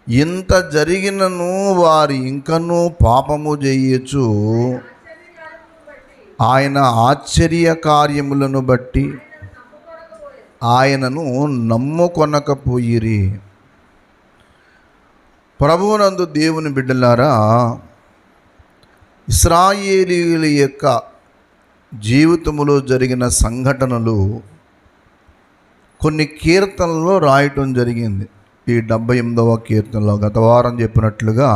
ఇంత జరిగినను వారు ఇంకనూ పాపము చేయొచ్చు ఆయన ఆశ్చర్య కార్యములను బట్టి ఆయనను నమ్ముకొనకపోయిరి. ప్రభువునందు దేవుని బిడ్డలారా, ఇశ్రాయేలీయుల యొక్క జీవితంలో జరిగిన సంఘటనలు కొన్ని కీర్తనల్లో రాయటం జరిగింది. ఈ 78వ కీర్తనలో గత వారం చెప్పినట్లుగా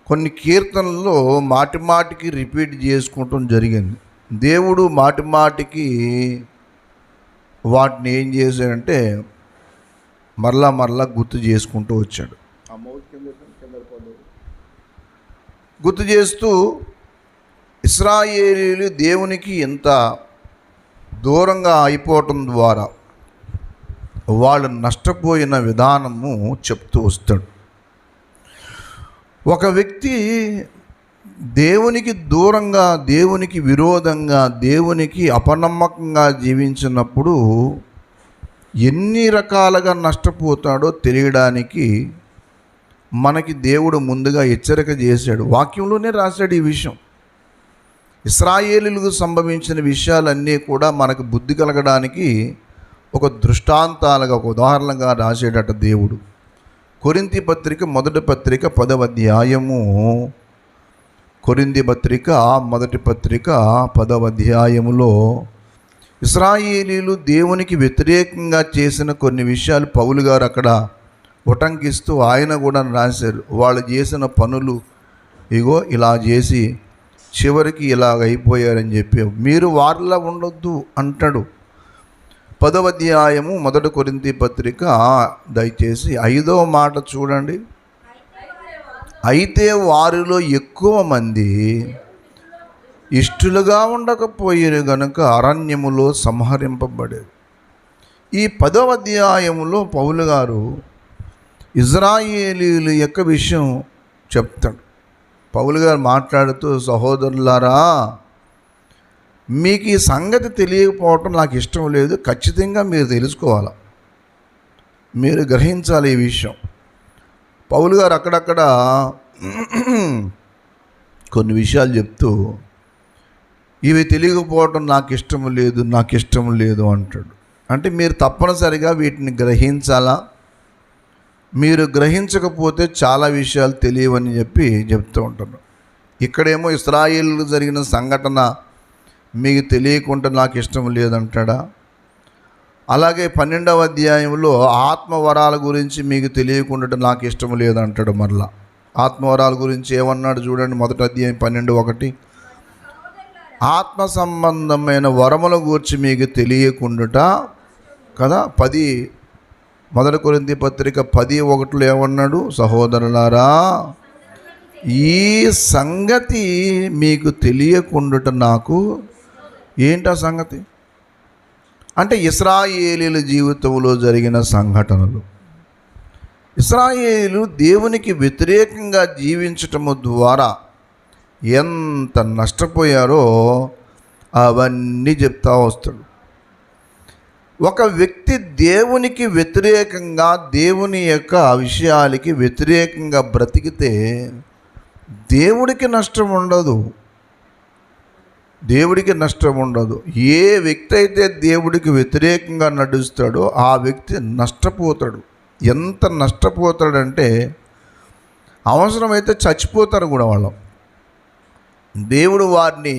కొన్ని కీర్తనల్లో మాటి మాటికి రిపీట్ చేసుకోవటం జరిగింది. దేవుడు మాటి మాటికి వాటిని ఏం చేశాడంటే మరలా మరలా గుర్తు చేసుకుంటూ వచ్చాడు. గుర్తు చేస్తూ ఇశ్రాయేలీయులు దేవునికి ఎంత దూరంగా అయిపోవటం ద్వారా వాళ్ళు నష్టపోయిన విధానము చెప్తూ వస్తాడు. ఒక వ్యక్తి దేవునికి దూరంగా, దేవునికి విరోధంగా, దేవునికి అపనమ్మకంగా జీవించినప్పుడు ఎన్ని రకాలుగా నష్టపోతాడో తెలియడానికి మనకి దేవుడు ముందుగా హెచ్చరిక చేశాడు. వాక్యంలోనే రాశాడు ఈ విషయం. ఇశ్రాయేలీయులకు సంభవించిన విషయాలన్నీ కూడా మనకు బుద్ధి కలగడానికి ఒక దృష్టాంతాలుగా, ఒక ఉదాహరణగా రాసేటట దేవుడు. కొరింథీ పత్రిక మొదటి పత్రిక 10వ అధ్యాయము, కొరింథీ పత్రిక మొదటి పత్రిక 10వ అధ్యాయములో ఇశ్రాయేలీయులు దేవునికి వ్యతిరేకంగా చేసిన కొన్ని విషయాలు పౌలు గారు అక్కడ ఉటంకిస్తూ ఆయన కూడా రాశారు. వాళ్ళు చేసిన పనులు ఇగో ఇలా చేసి చివరికి ఇలాగ అయిపోయారని చెప్పి మీరు వారిలా ఉండొద్దు అంటాడు. 10వ అధ్యాయము మొదటి కొరింథీ పత్రిక దయచేసి 5వ మాట చూడండి. అయితే వారిలో ఎక్కువ మంది ఇష్టలుగా ఉండకపోయారు గనుక అరణ్యములో సంహరింపబడేది. ఈ 10వ అధ్యాయములో పౌలు గారు ఇశ్రాయేలీయుల యొక్క విషయం చెప్తాడు. పౌలు గారు మాట్లాడుతూ, సహోదరులారా, మీకు ఈ సంగతి తెలియకపోవటం నాకు ఇష్టం లేదు. ఖచ్చితంగా మీరు తెలుసుకోవాలి, మీరు గ్రహించాలి ఈ విషయం. పౌలు గారు అక్కడక్కడ కొన్ని విషయాలు చెప్తూ ఇవి తెలియకపోవటం నాకు ఇష్టం లేదు అంటాడు. అంటే మీరు తప్పనిసరిగా వీటిని గ్రహించాలా, మీరు గ్రహించకపోతే చాలా విషయాలు తెలియవని చెప్తూ ఉంటాను. ఇక్కడేమో ఇశ్రాయేలుకు జరిగిన సంఘటన మీకు తెలియకుండా నాకు ఇష్టం లేదంటాడా? అలాగే 12వ అధ్యాయంలో ఆత్మవరాల గురించి మీకు తెలియకుండా నాకు ఇష్టం లేదంటాడు. మరలా ఆత్మవరాల గురించి ఏమన్నాడు చూడండి. మొదటి అధ్యాయం 12:1, ఆత్మ సంబంధమైన వరముల గురించి మీకు తెలియకుండా కదా. 10 మొదటి కొరింథీ పత్రిక 10:1 ఏమన్నాడు? సహోదరులారా, ఈ సంగతి మీకు తెలియకుండా నాకు ఏంటా సంగతి అంటే ఇశ్రాయేలీయుల జీవితంలో జరిగిన సంఘటనలు. ఇశ్రాయేలీయులు దేవునికి వ్యతిరేకంగా జీవించటము ద్వారా ఎంత నష్టపోయారో అవన్నీ చెప్తా వస్తాడు. ఒక వ్యక్తి దేవునికి వ్యతిరేకంగా, దేవుని యొక్క విషయాలకి వ్యతిరేకంగా బ్రతికితే దేవుడికి నష్టం ఉండదు. ఏ వ్యక్తి అయితే దేవుడికి వ్యతిరేకంగా నడుస్తాడో ఆ వ్యక్తి నష్టపోతాడు. ఎంత నష్టపోతాడంటే అవసరమైతే చచ్చిపోతారు కూడా వాళ్ళు. దేవుడు వారిని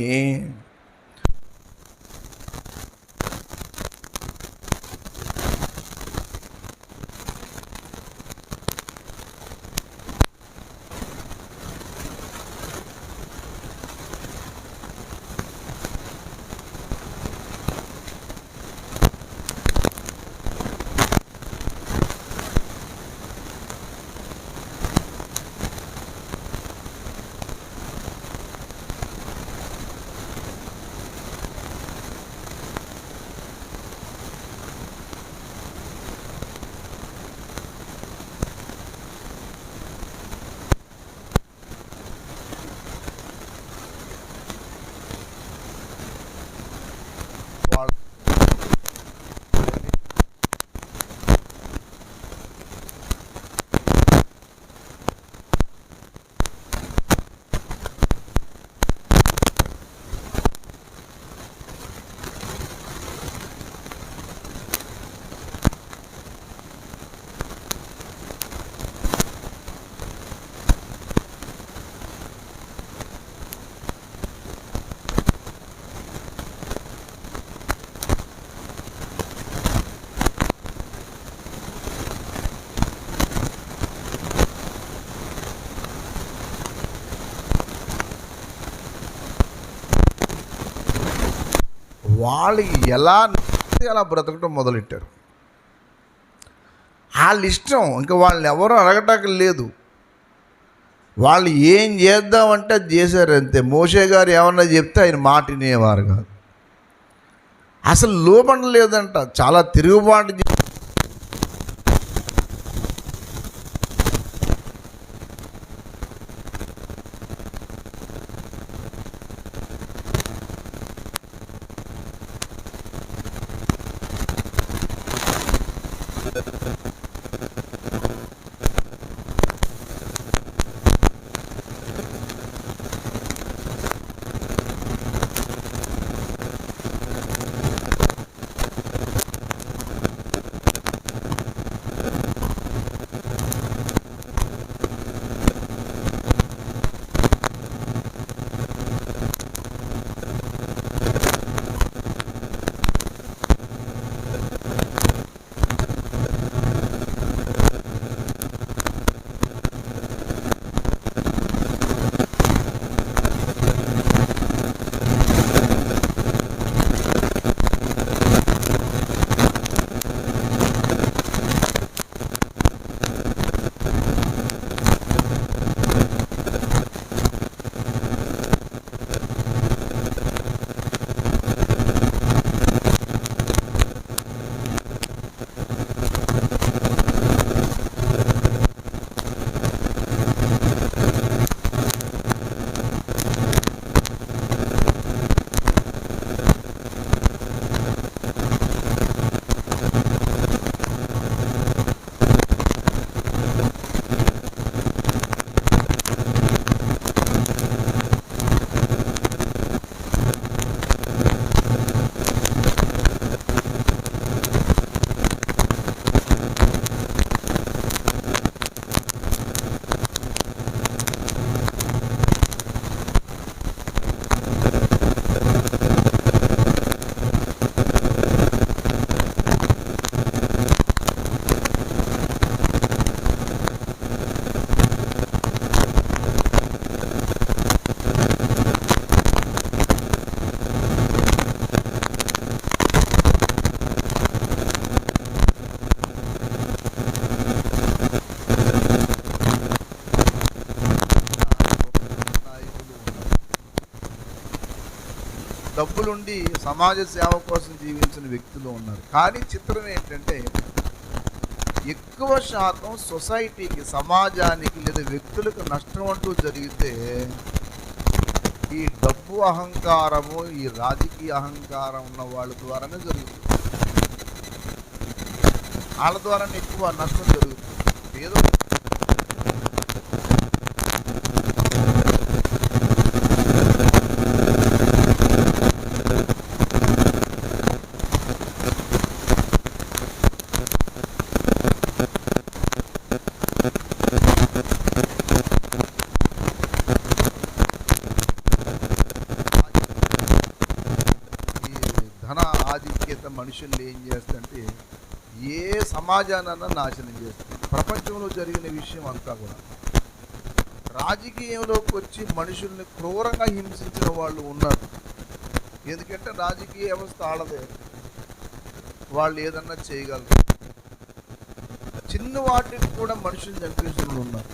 వాళ్ళకి ఎలా నచ్చితే అలా బ్రతకటం మొదలెట్టారు. వాళ్ళ ఇష్టం, ఇంకా వాళ్ళని ఎవరు అడగటానికి లేదు. వాళ్ళు ఏం చేద్దామంటే అది చేశారు అంతే. మోషే గారు ఏమన్నా చెప్తే ఆయన మాట వినేవారు కాదు, అసలు లోబడలేదంట. చాలా తిరుగుబాటు. డబ్బులుండి సమాజ సేవ కోసం జీవించిన వ్యక్తులు ఉన్నారు. కానీ చిత్రం ఏంటంటే ఎక్కువ శాతం సొసైటీకి, సమాజానికి లేదా వ్యక్తులకు నష్టం అంటూ జరిగితే ఈ డబ్బు అహంకారము, ఈ రాజకీయ అహంకారం ఉన్న వాళ్ళ ద్వారానే జరుగుతుంది. వాళ్ళ ద్వారానే ఎక్కువ నష్టం జరుగుతుంది. ఏదో ఆధిక్యత మనుషుల్ని ఏం చేస్తుందంటే ఏ సమాజానన్నా నాశనం చేస్తుంది. ప్రపంచంలో జరిగిన విషయం అంతా కూడా రాజకీయంలోకి వచ్చి మనుషుల్ని క్రూరంగా హింసించిన వాళ్ళు ఉన్నారు. ఎందుకంటే రాజకీయ వ్యవస్థ ఆడదే, వాళ్ళు ఏదన్నా చేయగలరు. చిన్న వాటికి కూడా మనుషుల్ని చంపేసిన వాళ్ళు ఉన్నారు.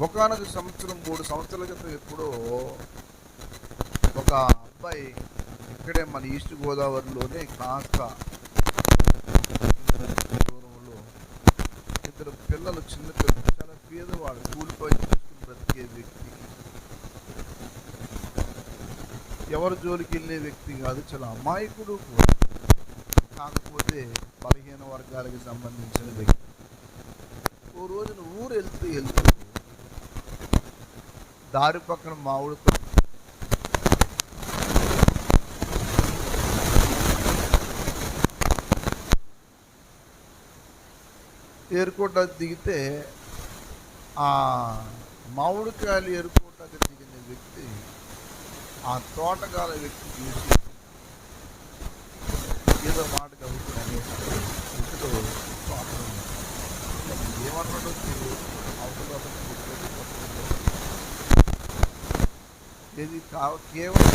ఒకనొక సంవత్సరం 3 సంవత్సరాల క్రితం ఎప్పుడో ఒక అబ్బాయి ఇక్కడే మన ఈస్ట్ గోదావరిలోనే కాస్త దూరంలో 2 పిల్లలు, చిన్న పిల్లలు, చాలా పేదవాడు, కూలిపోయి చేసుకుని బ్రతికే వ్యక్తి, ఎవరి జోలికి వెళ్ళే వ్యక్తి కాదు, చాలా అమాయకుడు కూడా, కాకపోతే బలహీన వర్గాలకు సంబంధించిన వ్యక్తి. ఓ రోజున ఊరు వెళ్తూ దారి పక్కన మామిడితో ఏరుకోట దిగితే ఆ మామిడికాయలు ఏరుకోటకి దిగిన వ్యక్తి ఆ తోటగాల వ్యక్తి చూసి ఏదో మాట కలుగుతుంది ఏమన్నాడు, ఇది కేవలం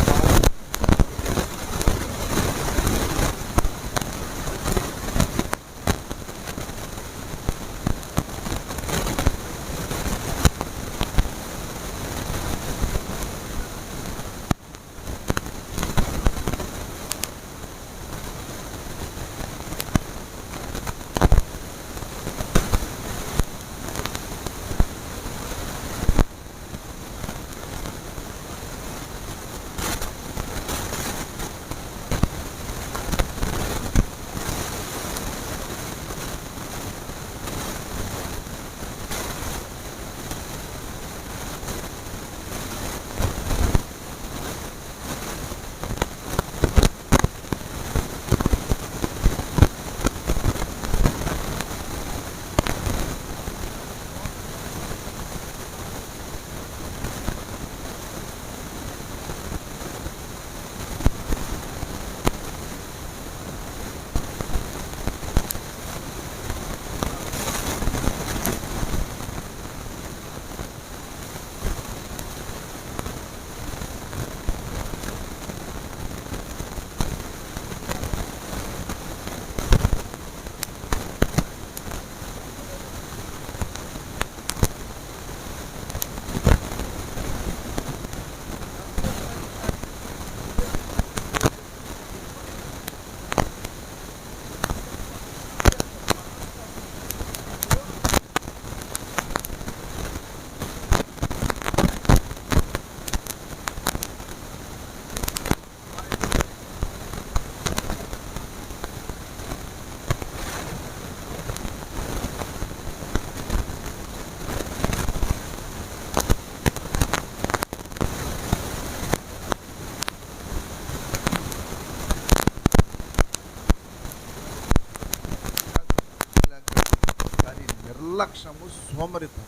నిర్లక్ష్యము, సోమరితం.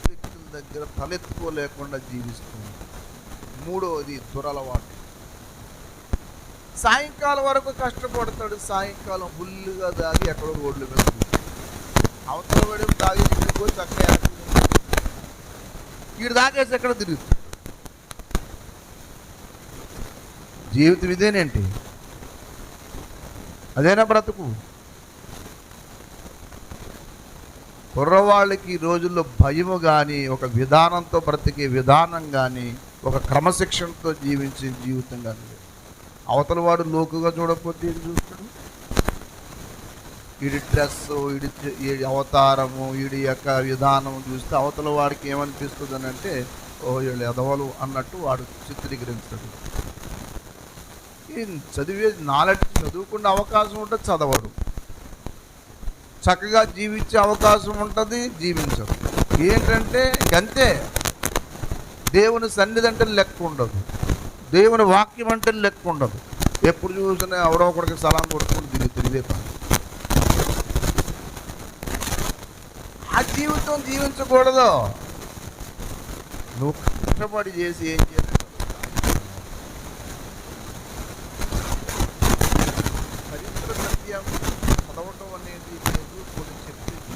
వ్యక్తుల దగ్గర తలెత్తుకోలేకుండా జీవిస్తుంది. మూడవది దురలవాటు. సాయంకాలం వరకు కష్టపడతాడు, సాయంకాలం ఫుల్గా దాగి ఎక్కడో రోడ్ల మీద అవతల పడి తాగి తిరిగి చక్కగా వీడు దాకేసి ఎక్కడ తిరుగుతుంది. జీవితం ఇదేనేంటి? అదేనా బ్రతుకు? కుర్రవాళ్ళకి ఈ రోజుల్లో భయము కానీ, ఒక విధానంతో బ్రతికే విధానం కానీ, ఒక క్రమశిక్షణతో జీవించే జీవితం కానీ. అవతల వాడు లోకుగా చూడకపోతే ఏం చూస్తాడు? వీడి డ్రెస్, వీడి అవతారము, వీడి యొక్క విధానం చూస్తే అవతల వాడికి ఏమనిపిస్తుంది అని అంటే, ఓ వీళ్ళు ఎదవలు అన్నట్టు వాడు చిత్రీకరించాడు. చదివే నాలెడ్జ్, చదువుకునే అవకాశం ఉంటుంది, చదవడు. చక్కగా జీవించే అవకాశం ఉంటుంది, జీవించడు. ఏంటంటే అంతే. దేవుని సన్నిధి అంటే లెక్క ఉండదు, దేవుని వాక్యం అంటే లెక్క ఉండదు. ఎప్పుడు చూసినా ఎవడో ఒకడికి సలాం కొట్టుకుని తిరిగితే పని. ఆ జీవితం జీవించకూడదు. నువ్వు కష్టపడి చేసి ఏం చేయాలి? చరిత్ర సత్యం చదవటం అనేది లేదు, కొన్ని చెప్పేది.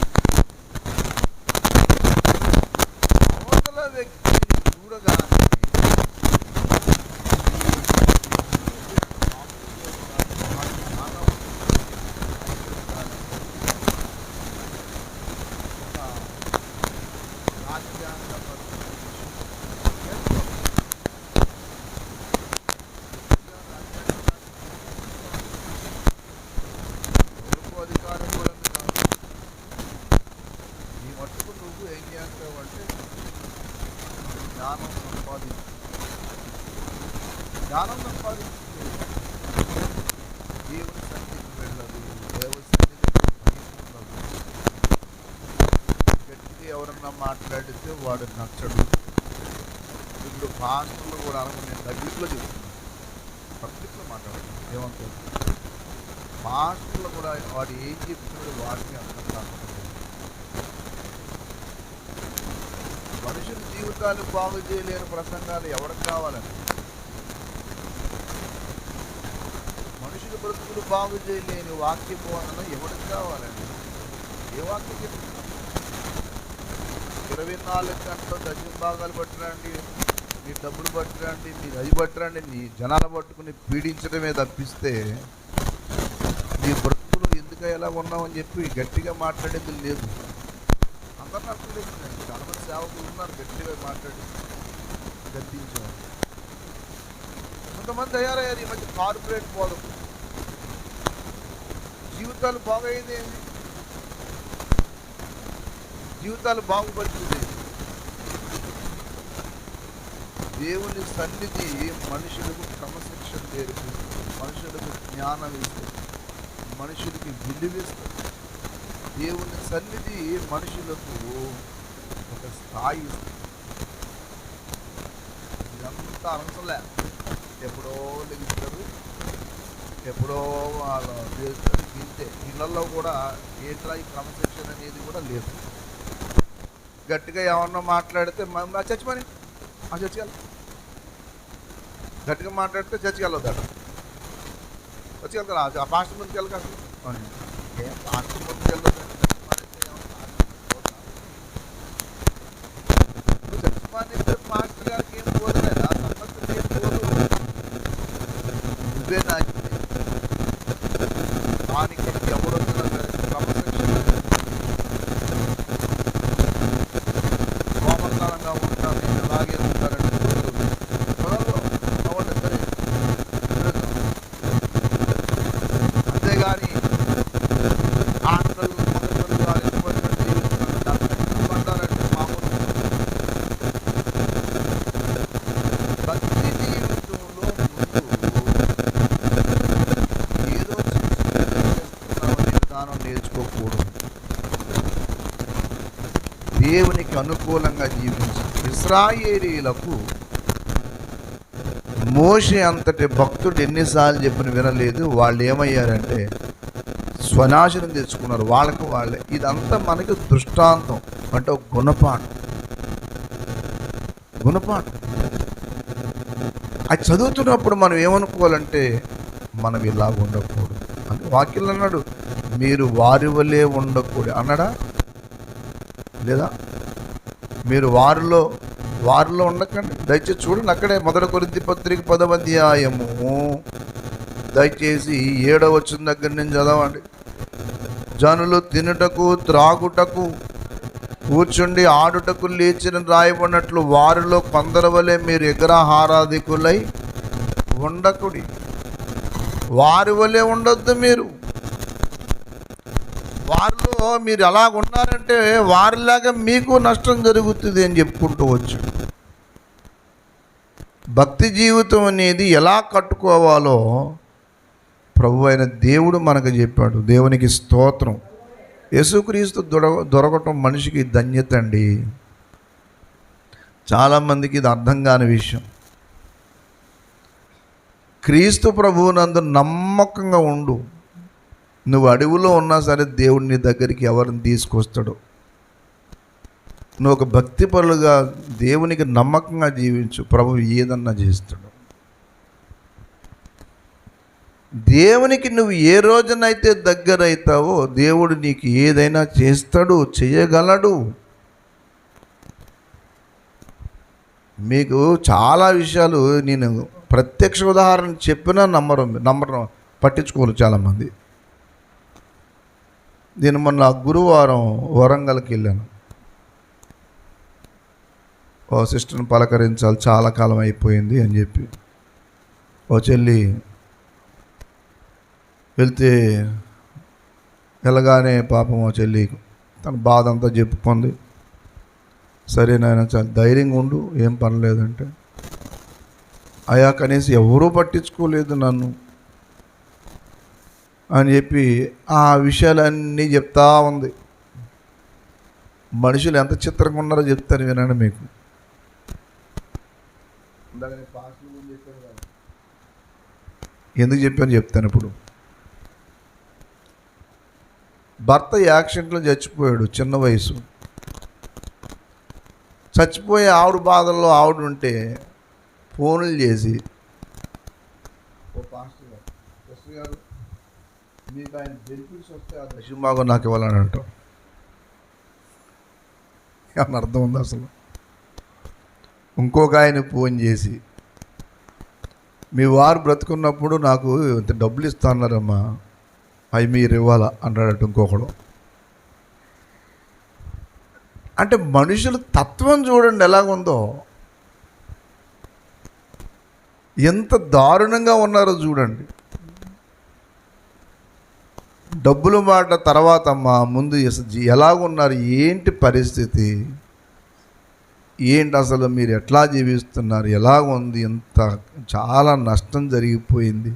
అవతల వ్యక్తిని చూడగానే ఈ మట్టుకు నువ్వు ఏం చేస్తావంటే జ్ఞానం సంపాదించు. దేవుని సన్నిధికి వెళ్ళదు, దేవుని సన్నిధికి ఉండదు. గట్టిగా ఎవరన్నా మాట్లాడితే వాడు నచ్చడు. ఇప్పుడు భాషలు కూడా అనుకుని నేను పబ్లిక్లో చెప్తున్నాను, పబ్లిక్లో మాట్లాడాలి. ఏమంటారు? భాషలో కూడా వాడు ఏం చెప్తున్నాడు వాడికి అర్థం కాకుండా. మనుషుల జీవితాలు బాగు చేయలేని ప్రసంగాలు ఎవరికి కావాలండి? మనుషుల బ్రతుకులు బాగు చేయలేని వాక్య బోధన ఎవరికి కావాలండి? ఏ వాక్యం చెప్తున్నా? 24 గంటలు దశమ భాగాలు పట్టరండి, మీ డబ్బులు పట్టరండి, మీరు అది పట్టరండి, నీ జనాలు పట్టుకుని పీడించడమే తప్పిస్తే నీ బ్రతుకులు ఎందుకు ఎలా ఉన్నామని చెప్పి గట్టిగా మాట్లాడేది లేదు. అందరిని అర్థం లేదు. చాలామంది సేవకులు ఉన్నారు గట్టిగా మాట్లాడి గద్దించేవారు. కొంతమంది తయారయ్యారు ఈ మధ్య కార్పొరేట్ బోధకులు. జీవితాలు బాగయ్యేది ఏంటి? జీవితాలు బాగుపడుతుంది. దేవుని సన్నిధి మనుషులకు క్రమశిక్షణ నేర్పిస్తుంది, మనుషులకు జ్ఞానం ఇస్తుంది, మనుషులకి విలువిస్తుంది. దేవుని సన్నిధి మనుషులకు ఒక స్థాయి ఇస్తుంది. ఇదంతా అవసరంలే. ఎప్పుడో లెగిస్తారు, ఎప్పుడో వాళ్ళు చేస్తారు. ఇంతే. ఇళ్ళల్లో కూడా ఏంట్రా ఈ క్రమశిక్షణ అనేది కూడా లేదు. గట్టిగా ఏమన్నా మాట్లాడితే చచ్చిపోయి చచ్చికెళ్ళ, గట్టిగా మాట్లాడితే చచ్చికెళ్ళొద్దాడు, చచ్చికెళ్తాడు. ఆ పాస్టర్ ముందుకు వెళ్ళక అసలు ఏం పాస్టర్ ముందుకు వెళ్ళొద్దు. చచ్చిపోయిన మాస్టర్ గారికి ఏం పోలేదా? సంపత్తి ఏం పోదు. నువ్వే నాకు దానికి ఎవరు క్రమశిక్షణ కోమకాలంగా ఉంటాను, అలాగే ఉంటారంటే అంతేగాని ఆటలు అంటారంటే మామూలు. భక్తి జీవితంలో ఏదో విధానం నేర్చుకోకూడదు. దేవునికి అనుకూలంగా జీవించి ఇశ్రాయేలీయులకు మోషే అంతటి భక్తుడు ఎన్నిసార్లు చెప్పిన వినలేదు. వాళ్ళు ఏమయ్యారంటే స్వనాశనం తెచ్చుకున్నారు వాళ్ళకు వాళ్ళే. ఇదంతా మనకి దృష్టాంతం, అంటే ఒక గుణపాఠం. అది చదువుతున్నప్పుడు మనం ఏమనుకోవాలంటే మనం ఇలా ఉండకూడదు అని వాక్యం అన్నాడు. మీరు వారి వలే ఉండకూడదు అన్నాడా లేదా? మీరు వారిలో ఉండకండి. దయచేసి చూడండి, అక్కడే 1 కొరింథీ పత్రిక 10వ అధ్యాయము దయచేసి 7వ వచనం దగ్గర నుంచి చదవండి. జనులు తినుటకు త్రాగుటకు కూర్చుండి ఆడుటకు లేచిన రాయబడినట్లు వారిలో కొందరి వలె మీరు విగ్రహారాధికులై ఉండకుడి. వారి వలె ఉండొద్దు. వారిలో మీరు ఎలా ఉన్నారంటే వారిలాగా మీకు నష్టం జరుగుతుంది అని చెప్పుకుంటూ వచ్చు. భక్తి జీవితం అనేది ఎలా కట్టుకోవాలో ప్రభు అయిన దేవుడు మనకు చెప్పాడు. దేవునికి స్తోత్రం. యేసుక్రీస్తు దొరకటం మనిషికి ధన్యత అండి. చాలామందికి ఇది అర్థం కాని విషయం. క్రీస్తు ప్రభువునందు నమ్మకంగా ఉండు. నువ్వు అడవిలో ఉన్నా సరే దేవుడు నీ దగ్గరికి ఎవరిని తీసుకొస్తాడు. నువ్వు ఒక భక్తిపరులుగా దేవునికి నమ్మకంగా జీవించు, ప్రభు ఏదన్నా చేస్తాడు. దేవునికి నువ్వు ఏ రోజునైతే దగ్గర అవుతావో దేవుడు నీకు ఏదైనా చేస్తాడు, చేయగలడు. మీకు చాలా విషయాలు నేను ప్రత్యక్ష ఉదాహరణ చెప్పినా నమ్మరు పట్టించుకోరు చాలామంది. నేను మొన్న గురువారం వరంగల్కి వెళ్ళాను. ఓ సిస్టర్ని పలకరించాలి, చాలా కాలం అయిపోయింది అని చెప్పి ఓ చెల్లి వెళ్తే వెళ్ళగానే పాపం ఓ చెల్లి తన బాధ అంతా చెప్పుకుంది. సరే నాయన చాలా ధైర్యంగా ఉండు, ఏం పర్లేదంటే అయ్యా కనీసం ఎవరూ పట్టించుకోలేదు నన్ను అని చెప్పి ఆ విషయాలన్నీ చెప్తా ఉంది. మనుషులు ఎంత చిత్రంగా ఉన్నారో చెప్తాను వినండి మీకు. ఎందుకు చెప్పాను చెప్తాను. ఇప్పుడు భర్త యాక్సిడెంట్లో చచ్చిపోయాడు, చిన్న వయసు. చచ్చిపోయే ఆవిడ బాధల్లో ఆవిడ ఉంటే ఫోన్లు చేసి, ఓ పాస్టర్ గారు మీకు ఆయన బెనిఫిట్స్ వస్తే ఆ దశమాగం నాకు ఇవ్వాలని అంటాం. ఏమన్నా అర్థం ఉంది అసలు? ఇంకొక ఆయన ఫోన్ చేసి, మీ వారు బ్రతుకున్నప్పుడు నాకు ఇంత డబ్బులు ఇస్తాన్నారమ్మా, అవి మీరు ఇవ్వాలా అంటాడట ఇంకొకడు. అంటే మనుషుల తత్వం చూడండి ఎలాగుందో, ఎంత దారుణంగా ఉన్నారో చూడండి. డబ్బులు మాట తర్వాత అమ్మా, ముందు ఎలాగున్నారు, ఏంటి పరిస్థితి, ఏంటి అసలు మీరు ఎట్లా జీవిస్తున్నారు, ఎలాగుంది, ఎంత చాలా నష్టం జరిగిపోయింది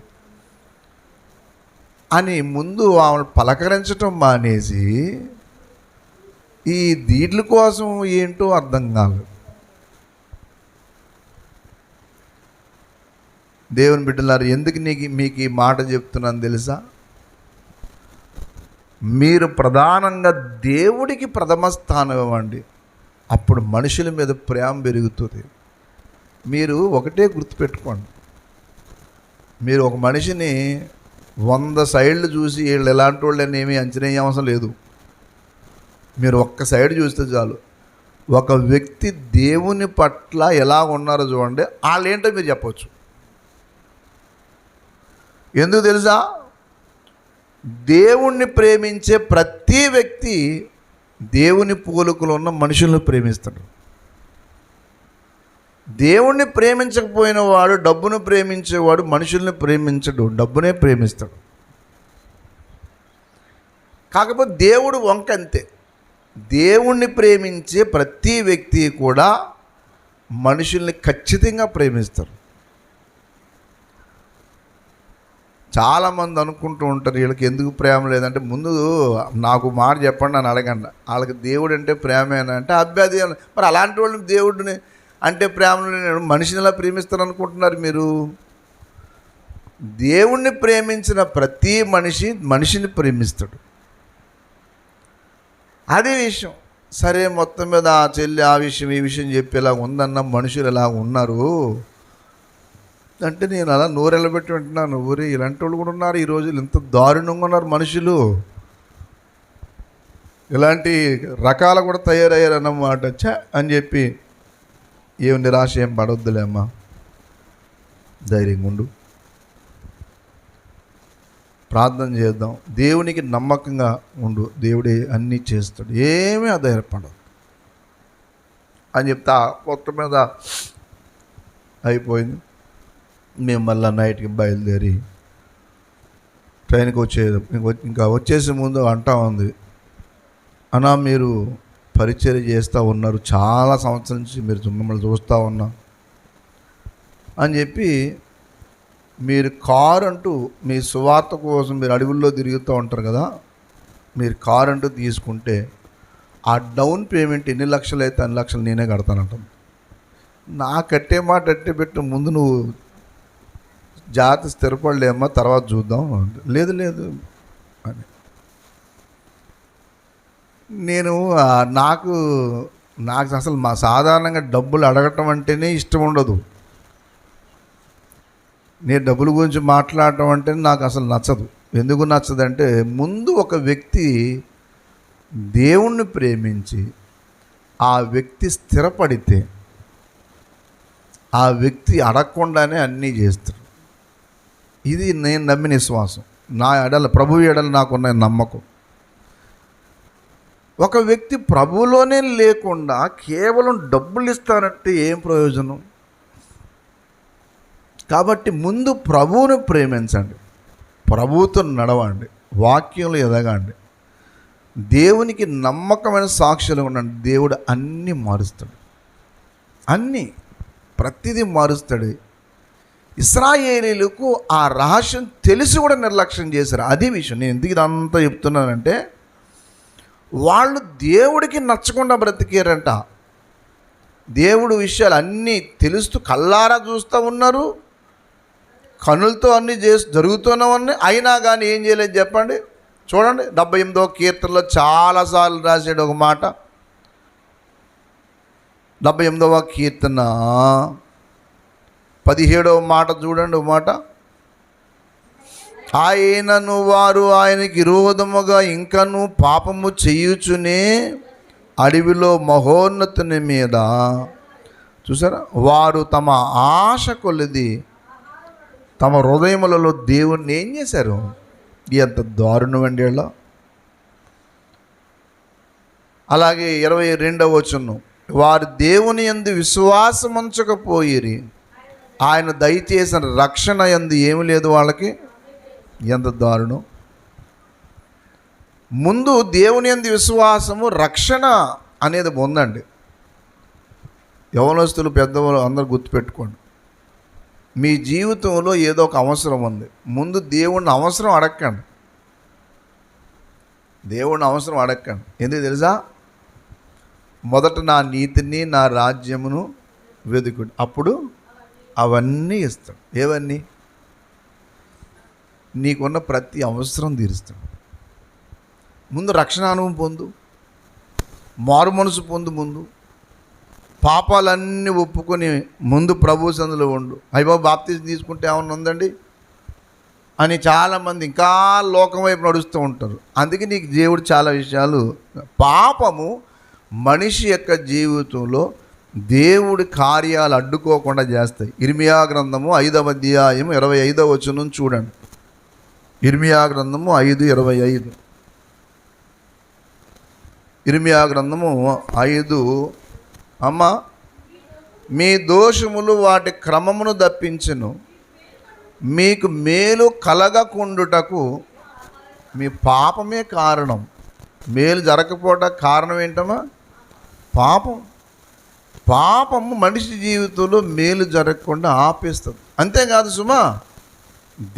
అని ముందు ఆమెను పలకరించటం మానేసి ఈ దీట్ల కోసం ఏంటో అర్థం కాలేదు. దేవుని బిడ్డలారు, ఎందుకు మీకు ఈ మాట చెప్తున్నాను తెలుసా? మీరు ప్రధానంగా దేవుడికి ప్రథమ స్థానం ఇవ్వండి, అప్పుడు మనుషుల మీద ప్రేమ పెరుగుతుంది. మీరు ఒకటే గుర్తుపెట్టుకోండి, మీరు ఒక మనిషిని 100 సైడ్లు చూసి వీళ్ళు ఎలాంటి వాళ్ళని ఏమీ అంచనా అవసరం లేదు. మీరు ఒక్క సైడ్ చూస్తే చాలు. ఒక వ్యక్తి దేవుని పట్ల ఎలా ఉన్నారో చూడండి, వాళ్ళు ఏంటో మీరు చెప్పవచ్చు. ఎందుకు తెలుసా? దేవుణ్ణి ప్రేమించే ప్రతి వ్యక్తి దేవుని పోలికలు ఉన్న మనుషులను ప్రేమిస్తాడు. దేవుణ్ణి ప్రేమించకపోయిన వాడు, డబ్బును ప్రేమించేవాడు మనుషుల్ని ప్రేమించడు, డబ్బునే ప్రేమిస్తాడు. కాకపోతే దేవుడు వంక అంతే. దేవుణ్ణి ప్రేమించే ప్రతి వ్యక్తి కూడా మనుషుల్ని ఖచ్చితంగా ప్రేమిస్తారు. చాలామంది అనుకుంటూ ఉంటారు, వీళ్ళకి ఎందుకు ప్రేమ లేదంటే, ముందు నాకు మాట చెప్పండి అని అడగండి. వాళ్ళకి దేవుడు అంటే ప్రేమేనా అంటే అభ్యర్థి. మరి అలాంటి వాళ్ళని దేవుడిని అంటే ప్రేమలో నేను మనిషిని ఎలా ప్రేమిస్తారు అనుకుంటున్నారు మీరు? దేవుణ్ణి ప్రేమించిన ప్రతి మనిషిని ప్రేమిస్తాడు. అదే విషయం. సరే, మొత్తం మీద ఆ చెల్లి ఆ విషయం ఈ విషయం చెప్పేలా ఉందన్న మనుషులు ఎలా ఉన్నారు అంటే నేను అలా నోరెళ్ళబెట్టి వింటున్నాను. ఊరి ఇలాంటి వాళ్ళు కూడా ఉన్నారు ఈ రోజులు. ఇంత దారుణంగా ఉన్నారు మనుషులు. ఇలాంటి రకాలు కూడా తయారయ్యారు అన్నమాట. అని చెప్పి ఏం నిరాశ ఏం పడొద్దులే అమ్మా, ధైర్యంగా ఉండు, ప్రార్థన చేద్దాం, దేవునికి నమ్మకంగా ఉండు, దేవుడే అన్నీ చేస్తాడు, ఏమీ ఆధారపడదు అని చెప్తా. మొత్తం మీద అయిపోయింది. మేము మళ్ళీ నైట్కి బయలుదేరి ట్రైన్కి ఇంకా వచ్చేసే ముందు అంటా ఉంది, అన్నా మీరు పరిచర్య చేస్తూ ఉన్నారు, చాలా సంవత్సరం నుంచి మీరు మిమ్మల్ని చూస్తూ ఉన్నా అని చెప్పి, మీరు కారు అంటూ మీ సువార్త కోసం మీరు అడవుల్లో తిరుగుతూ ఉంటారు కదా, మీరు కారు అంటూ తీసుకుంటే ఆ డౌన్ పేమెంట్ ఎన్ని లక్షలు అయితే అన్ని లక్షలు నేనే కడతానంటాను. నా కట్టే మాట అట్టే పెట్టు, ముందు నువ్వు జాతి స్థిరపడలేమ్మా, తర్వాత చూద్దాం. లేదు లేదు అని నేను నాకు అసలు సాధారణంగా డబ్బులు అడగటం అంటేనే ఇష్టం ఉండదు. నేను డబ్బుల గురించి మాట్లాడటం అంటే నాకు అసలు నచ్చదు. ఎందుకు నచ్చదంటే, ముందు ఒక వ్యక్తి దేవుణ్ణి ప్రేమించి ఆ వ్యక్తి స్థిరపడితే ఆ వ్యక్తి అడగకుండానే అన్నీ చేస్తాడు. ఇది నేను నమ్మిన విశ్వాసం. నా ఎడల, ప్రభు ఎడల నాకున్న నమ్మకం. ఒక వ్యక్తి ప్రభువులోనే లేకుండా కేవలం డబ్బులు ఇస్తానంటే ఏం ప్రయోజనం? కాబట్టి ముందు ప్రభువును ప్రేమించండి, ప్రభువుతో నడవండి, వాక్యంలో ఎదగండి, దేవునికి నమ్మకమైన సాక్షులు ఉండండి. దేవుడు అన్నీ మారుస్తాడు, ప్రతిదీ మారుస్తాడు. ఇశ్రాయేలీయులకు ఆ రహస్యం తెలిసి కూడా నిర్లక్ష్యం చేశారు. అదే విషయం. నేను ఎందుకు ఇదంతా చెప్తున్నానంటే, వాళ్ళు దేవుడికి నచ్చకుండా బ్రతికారంట. దేవుడు విషయాలు అన్నీ తెలుస్తూ కళ్ళారా చూస్తూ ఉన్నారు, కనులతో అన్నీ జరుగుతూనే ఉన్నాయి, అయినా కానీ ఏం చేయలేదు చెప్పండి. చూడండి 78వ కీర్తనలో చాలాసార్లు రాసాడు ఒక మాట. 78వ కీర్తన 17వ మాట చూడండి. ఒక మాట, ఆయనను వారు ఆయనకి విరోధముగా ఇంకను పాపము చేయుచునే అడవిలో మహోన్నతుని మీద, చూసారా, వారు తమ ఆశ కొలది తమ హృదయములలో దేవుణ్ణి ఏం చేశారు? ఎంత దారుణం అండి అలా. అలాగే 22వ వచనం, వారు దేవుని యందు విశ్వాసముంచకపోయిరి, ఆయన దయచేసిన రక్షణ యందు ఏమి లేదు వాళ్ళకి. ఎంత దారుణం. ముందు దేవుని యందు విశ్వాసము, రక్షణ అనేది ఉందండి. యవనస్తులు, పెద్దవాళ్ళు అందరూ గుర్తుపెట్టుకోండి. మీ జీవితంలో ఏదో ఒక అవసరం ఉంది, ముందు దేవుణ్ణి అవసరం అడగండి. దేవుణ్ణి అవసరం అడగండి. ఎందుకు తెలుసా? మొదట నా నీతిని నా రాజ్యమును వెతుకుడు, అప్పుడు అవన్నీ ఇస్తాడు. ఏవన్నీ? నీకున్న ప్రతి అవసరం తీరుస్తాడు. ముందు రక్షణ అనుభవం పొందు, మారు మనసు పొందు, ముందు పాపాలన్నీ ఒప్పుకొని ముందు ప్రభు సందులో ఉండు. అయ్యో బాప్తిజం తీసుకుంటే ఏమన్నా ఉందండి అని చాలామంది ఇంకా లోకం వైపు నడుస్తూ ఉంటారు. అందుకే నీకు దేవుడు చాలా విషయాలు, పాపము మనిషి యొక్క జీవితంలో దేవుడి కార్యాలు అడ్డుకోకుండా చేస్తాయి. ఇర్మియా గ్రంథము 5వ అధ్యాయం 25వ వచనం చూడండి. ఇర్మియా గ్రంథము 5:25. ఇర్మియా గ్రంథము 5, అమ్మ, మీ దోషములు వాటి క్రమమును దప్పించును, మీకు మేలు కలగకుండుటకు మీ పాపమే కారణం. మేలు జరగకపోవడానికి కారణం ఏంటమ్మా? పాపము మనిషి జీవితంలో మేలు జరగకుండా ఆపేస్తుంది. అంతేకాదు సుమా,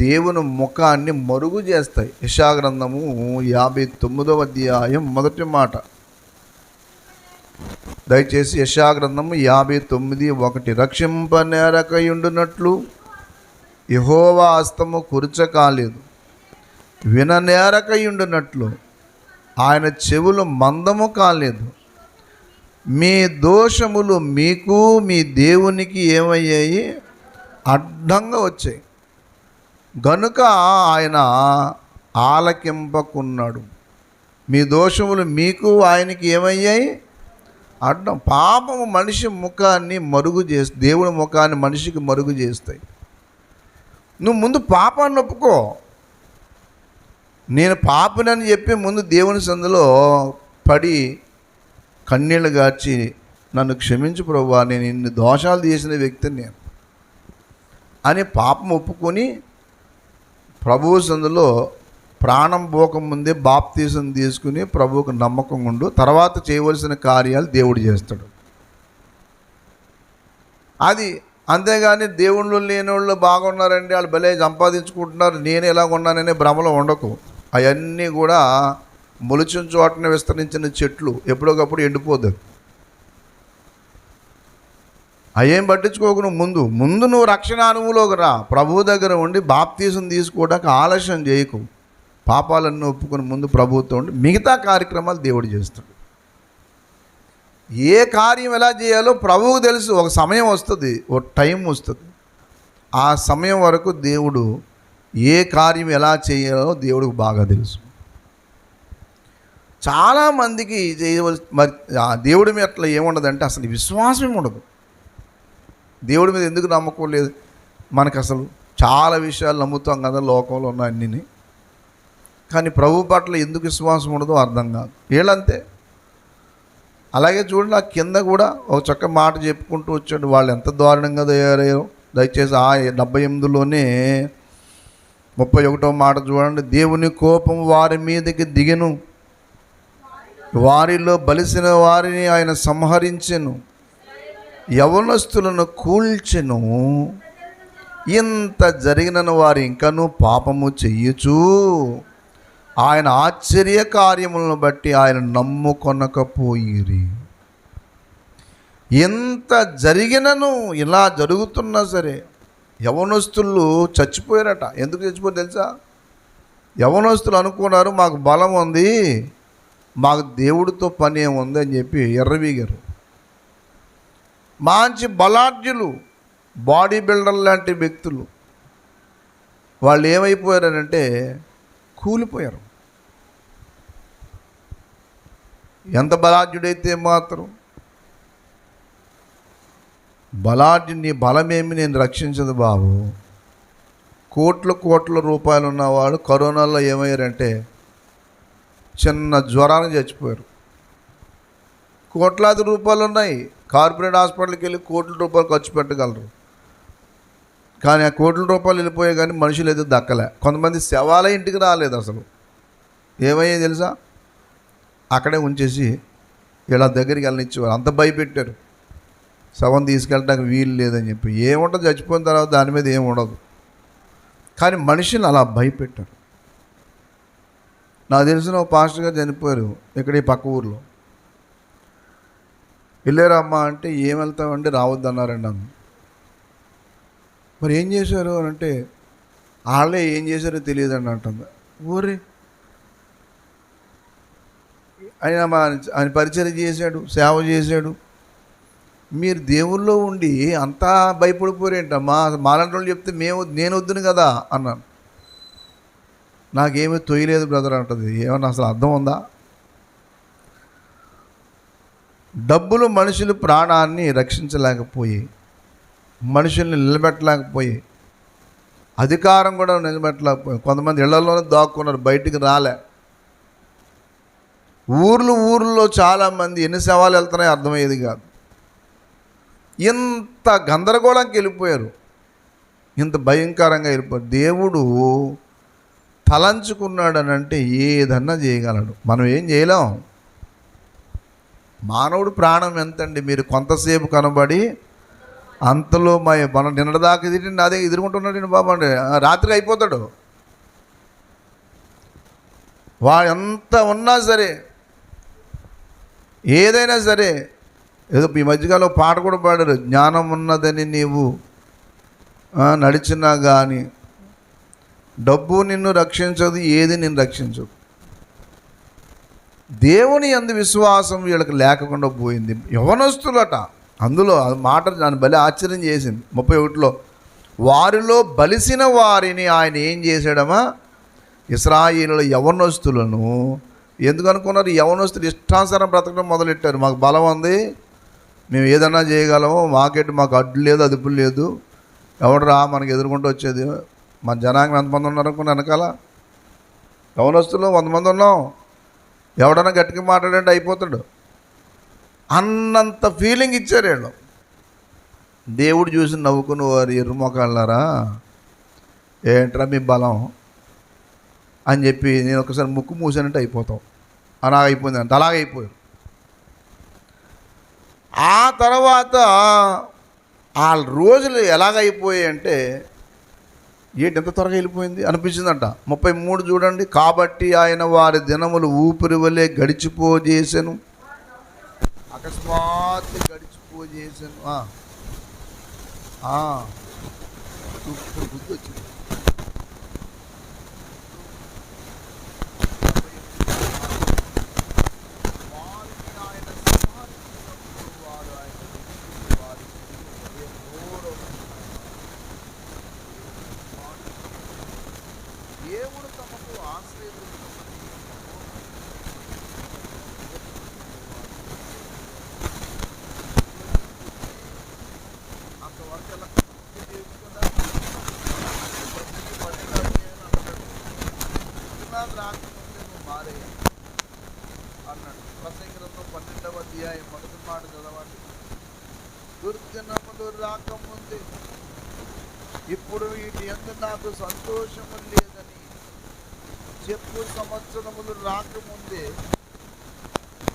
దేవుని ముఖాన్ని మరుగు చేస్తాయి. యెషయా గ్రంథము 59వ అధ్యాయం 1వ మాట, దయచేసి యెషయా గ్రంథము 59:1 రక్షింపనేరకయుండునట్లు యెహోవా హస్తము కురుచకాలేదు, విననేరకయుండునట్లు ఆయన చెవులు మందము కాలేదు. మీ దోషములు మీకు మీ దేవునికి ఏమయ్యాయి? అడ్డంగా వచ్చాయి గనుక ఆయన ఆలకింపకున్నాడు. మీ దోషములు మీకు ఆయనకి ఏమయ్యాయి? అడ్డం. పాపము మనిషి ముఖాన్ని మరుగు చేస్తాయి, దేవుని ముఖాన్ని మనిషికి మరుగు చేస్తాయి. నువ్వు ముందు పాపాన్ని ఒప్పుకో. నేను పాపినని చెప్పి ముందు దేవుని సందులో పడి కన్నీళ్ళు గార్చి, నన్ను క్షమించు ప్రభువా, నేను ఇన్ని దోషాలు చేసిన వ్యక్తిని నేను అని పాపం ఒప్పుకొని ప్రభువు సందులో ప్రాణం పోక ముందే బాప్తీసం తీసుకుని ప్రభువుకు నమ్మకం ఉండు. తర్వాత చేయవలసిన కార్యాలు దేవుడు చేస్తాడు. అది అంతేగాని దేవుళ్ళు లేని వాళ్ళు బాగున్నారండి, వాళ్ళు భలే సంపాదించుకుంటున్నారు, నేను ఎలా ఉన్నాననే భ్రమలో ఉండకు. అవన్నీ కూడా మొలిచిన చోటనే విస్తరించిన చెట్లు, ఎప్పుడొకప్పుడు ఎండిపోదు. అవేం పట్టించుకోకు. నువ్వు ముందు నువ్వు రక్షణ అనుభవంలోకి రా. ప్రభువు దగ్గర ఉండి బాప్తీసం తీసుకోవడానికి ఆలస్యం చేయకు. పాపాలన్నీ ఒప్పుకొని ముందు ప్రభువుతో ఉండి మిగతా కార్యక్రమాలు దేవుడు చేస్తాడు. ఏ కార్యం ఎలా చేయాలో ప్రభువుకు తెలుసు. ఒక సమయం వస్తుంది, ఒక టైం వస్తుంది. ఆ సమయం వరకు దేవుడు ఏ కార్యం ఎలా చేయాలో దేవుడికి బాగా తెలుసు. చాలామందికి చేయవలసి మరి దేవుడి మీద అట్లా ఏముండదంటే అసలు విశ్వాసం ఉండదు. దేవుడి మీద ఎందుకు నమ్మకం లేదు మనకు? అసలు చాలా విషయాలు నమ్ముతాం కదా లోకంలో ఉన్న అన్నిని, కానీ ప్రభు పట్ల ఎందుకు విశ్వాసం ఉండదో అర్థం కాదు. వీళ్ళంతే. అలాగే చూడండి, ఆ కింద కూడా ఒక చక్క మాట చెప్పుకుంటూ వచ్చాడు, వాళ్ళు ఎంత దారుణంగా తయారయ్యారో. దయచేసి ఆ 78లోనే 31వ మాట చూడండి. దేవుని కోపం వారి మీదకి దిగెను, వారిలో బలిసిన వారిని ఆయన సంహరించెను, యవనస్తులను కూల్చెను. ఇంత జరిగిన వారు ఇంకనూ పాపము చెయ్యచు ఆయన ఆశ్చర్య కార్యములను బట్టి ఆయన నమ్ముకొనకపోయిరి. ఎంత జరిగినను, ఇలా జరుగుతున్నా సరే యవనస్తులు చచ్చిపోయారట. ఎందుకు చచ్చిపోయారు తెలుసా? యవనస్తులు అనుకున్నారు మాకు బలం ఉంది, మాకు దేవుడితో పని ఏముంది అని చెప్పి ఎర్రవీగారు. మంచి బలాఢ్యులు, బాడీ బిల్డర్ లాంటి వ్యక్తులు, వాళ్ళు ఏమైపోయారంటే కూలిపోయారు. ఎంత బలాఢ్యుడైతే మాత్రం నీ బలమేమి నేను రక్షించదు బాబు. కోట్ల రూపాయలు ఉన్నవాడు కరోనాలో ఏమయ్యారంటే చిన్న జ్వరానికి చచ్చిపోయారు. కోట్లాది రూపాయలు ఉన్నాయి, కార్పొరేట్ హాస్పిటల్కి వెళ్ళి కోట్ల రూపాయలు ఖర్చు పెట్టగలరు. కానీ ఆ కోట్ల రూపాయలు వెళ్ళిపోయాయి, కానీ మనుషులు ఏదో దక్కలే. కొంతమంది శవాలే ఇంటికి రాలేదు. అసలు ఏమయ్యాయి తెలుసా? అక్కడే ఉంచేసి ఇలా దగ్గరికి వెళ్ళనిచ్చేవారు. అంత భయపెట్టారు, శవం తీసుకెళ్ళడానికి వీలు లేదని చెప్పి. ఏముంటుంది, చచ్చిపోయిన తర్వాత దాని మీద ఏమి ఉండదు. కానీ మనుషులు అలా భయపెట్టారు. నాకు తెలిసిన ఒక పాస్టర్ గారు చనిపోయారు ఇక్కడ ఈ పక్క ఊర్లో. వెళ్ళారమ్మా అంటే ఏం వెళ్తామంటే రావద్దన్నారండి అన్న. మరి ఏం చేశారు అని అంటే వాళ్ళే ఏం చేశారో తెలియదండి అంటుంది. ఊరే ఆయన పరిచయం చేశాడు, సేవ చేశాడు. మీరు దేవుల్లో ఉండి అంతా భయపడిపోరేంటమ్మా? మాలాంటి వాళ్ళు చెప్తే నేను వద్దును కదా అన్నాను. నాకేమీ తొయ్యలేదు బ్రదర్ అంటుంది. ఏమన్నా అసలు అర్థం ఉందా? డబ్బులు మనుషులు ప్రాణాన్ని రక్షించలేకపోయి, మనుషుల్ని నిలబెట్టలేకపోయి, అధికారం కూడా నిలబెట్టలేకపోయి, కొంతమంది ఇళ్లలోనే దాక్కున్నారు, బయటికి రాలే. ఊర్లో చాలామంది ఎన్ని శవాలు వెళ్తున్నాయో అర్థమయ్యేది కాదు. ఇంత గందరగోళంకి వెళ్ళిపోయారు, ఇంత భయంకరంగా వెళ్ళిపోయారు. దేవుడు తలంచుకున్నాడని అంటే ఏదన్నా చేయగలడు, మనం ఏం చేయలేం. మానవుడు ప్రాణం ఎంతండి? మీరు కొంతసేపు కనబడి అంతలో మన నిన్నదాకా అదే ఎదుర్కొంటున్నాడు బాబు అంటే రాత్రి అయిపోతాడు. వాడు ఎంత ఉన్నా సరే, ఏదైనా సరే ఏదో ఈ మధ్యకాలంలో పాట కూడా పాడారు, జ్ఞానం ఉన్నదని నీవు నడిచినా కానీ డబ్బు నిన్ను రక్షించదు, ఏది నిన్ను రక్షించదు. దేవుని యందు విశ్వాసం వీళ్ళకి లేకుండా పోయింది. యవనస్తులట, అందులో అది మాట దాన్ని బలి ఆశ్చర్యం చేసింది. 31లో వారిలో బలిసిన వారిని ఆయన ఏం చేశాడమా, ఇశ్రాయేలుల యవనస్తులను. ఎందుకు అనుకున్నారు? యవనస్తులు ఇష్టానుసారం బ్రతకడం మొదలెట్టారు. మాకు బలం ఉంది, మేము ఏదన్నా చేయగలము, మాకు అడ్డు లేదు, అదుపు లేదు, ఎవడరా మనకి ఎదుర్కొంటూ వచ్చేది. మన జనాంగం ఎంతమంది ఉన్నారు అనుకున్న వెనకాల? యవనస్తులు 100 మంది ఉన్నాం. ఎవడన్నా గట్టిగా మాట్లాడంటే అయిపోతాడు అన్నంత ఫీలింగ్ ఇచ్చారు వీళ్ళు. దేవుడు చూసి నవ్వుకుని వారు ఎర్రమొకాళ్ళారా, ఏంట్రా మీ బలం అని చెప్పి నేను ఒకసారి ముక్కు మూసానంటే అయిపోతాం అలా అయిపోయింది అంటే అలాగైపోయారు. ఆ తర్వాత ఆ రోజులు ఎలాగైపోయాయి అంటే ఏంటి ఎంత త్వరగా వెళ్ళిపోయింది అనిపించిందంట. 33 చూడండి. కాబట్టి ఆయన వారి దినములు ఊపిరి వలె గడిచిపోజేసెను, అకస్మాత్తు గడిచిపోజేసాను. ఇప్పుడు బుద్ధి వచ్చింది. దేవుడు తమకు ఆశ్రయం అంతవరకు ఎలా రాకముందే నువ్వు మారే అన్నాడు. ప్రసంగిలో 12వ అధ్యాయం మొదటి మాట చదవండి. దుర్దినములు రాకముందే ఇప్పుడు వీటి యందు నాకు సంతోషము లేదని చెప్పు సంవత్సరములు రాకముందే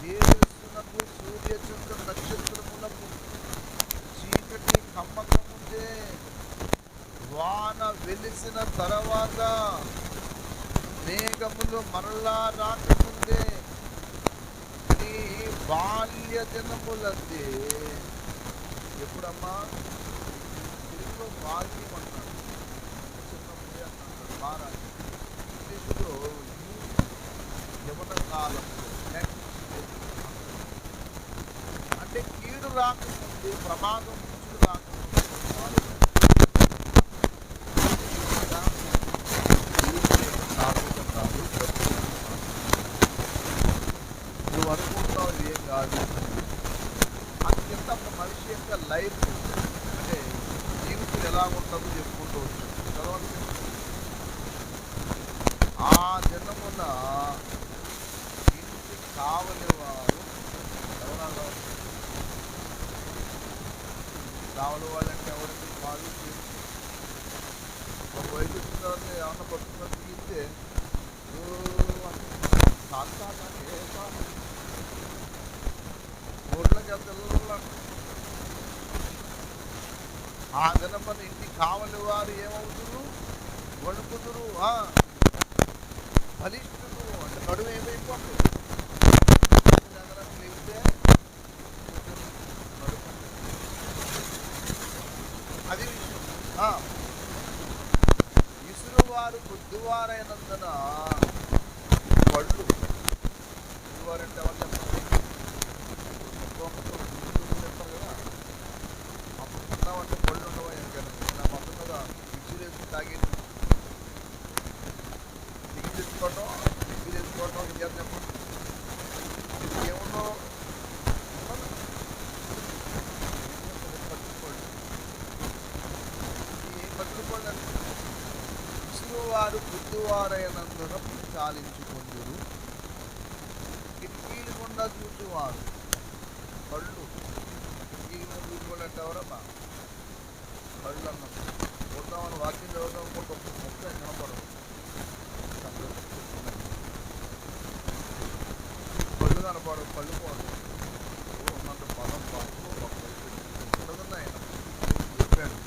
తేజస్సునకు సూర్యచంద్ర నక్షత్రములకు చీకటి కమ్మకముందే వాన వెలిసిన తర్వాత మేఘములు మరలా రాకముందే నీ బాల్య దినములందే. ఎప్పుడమ్మా తెలుగులో బాల్యం అంటారు, చిన్నప్పుడే అంటారు, బారాలి ఇంగ్లీషులో యవన కాలంలో అంటే కీడు రాకముందే, ప్రమాదం ముందు రాకముందే నువ్వు అనుకుంటావు ఏం కాదు. అందుకంత మనిషి యొక్క లైఫ్ అంటే జీవితం ఎలా ఉంటుందో చెప్పుకుంటూ వచ్చాడు. తర్వాత ఆ జన్మమున ఇంటికి కావలి వారు ఎవరన్నా కావలి వాళ్ళంటే ఎవరికి కాదు. ఒక వయసు వచ్చిన తర్వాత ఏమన్నా పట్టుకున్న తీస్తే ఊళ్ళకి వెళ్తే ఆ జనపద ఇంటికి కావలి వారు ఏమవుతురు, వణుకుతురు, బలిష్ఠులు అంటే నడుము ఏమైపోతుంది. లేకపోతే అది ఇసురువారు బుద్ధివారైనందున పళ్ళు ఇసురువారంటే ఎవరు చెప్పండి, చెప్తారు కదా. అప్పుడు తిన్నామంటే పళ్ళు ఉండవు. నా మొత్తం మీద ఇసురేసి తాగేసి దిగి తెచ్చుకోవటం, దిగి తెచ్చుకోవటం ఇంకేం చెప్పండి. ఏముందో పట్టుకోండి అంటే ఇసురువారు బుద్ధివారైనందున చాలించుకుందురు, కిటికీలు గుండా చూచువారు కళ్ళు. కిటికీలు గుండా చూసుకోవాలి అంటే ఎవరమ్మా? కళ్ళు అన్నాం. చూద్దామని వాకింగ్ చదువుదాం అనుకుంటే ఒక మొక్క కనపడదు. కళ్ళు కనపడదు, కళ్ళు పోదు. ఉన్నంత బలం పాటు ఉండదున్న ఆయన చెప్పాడు.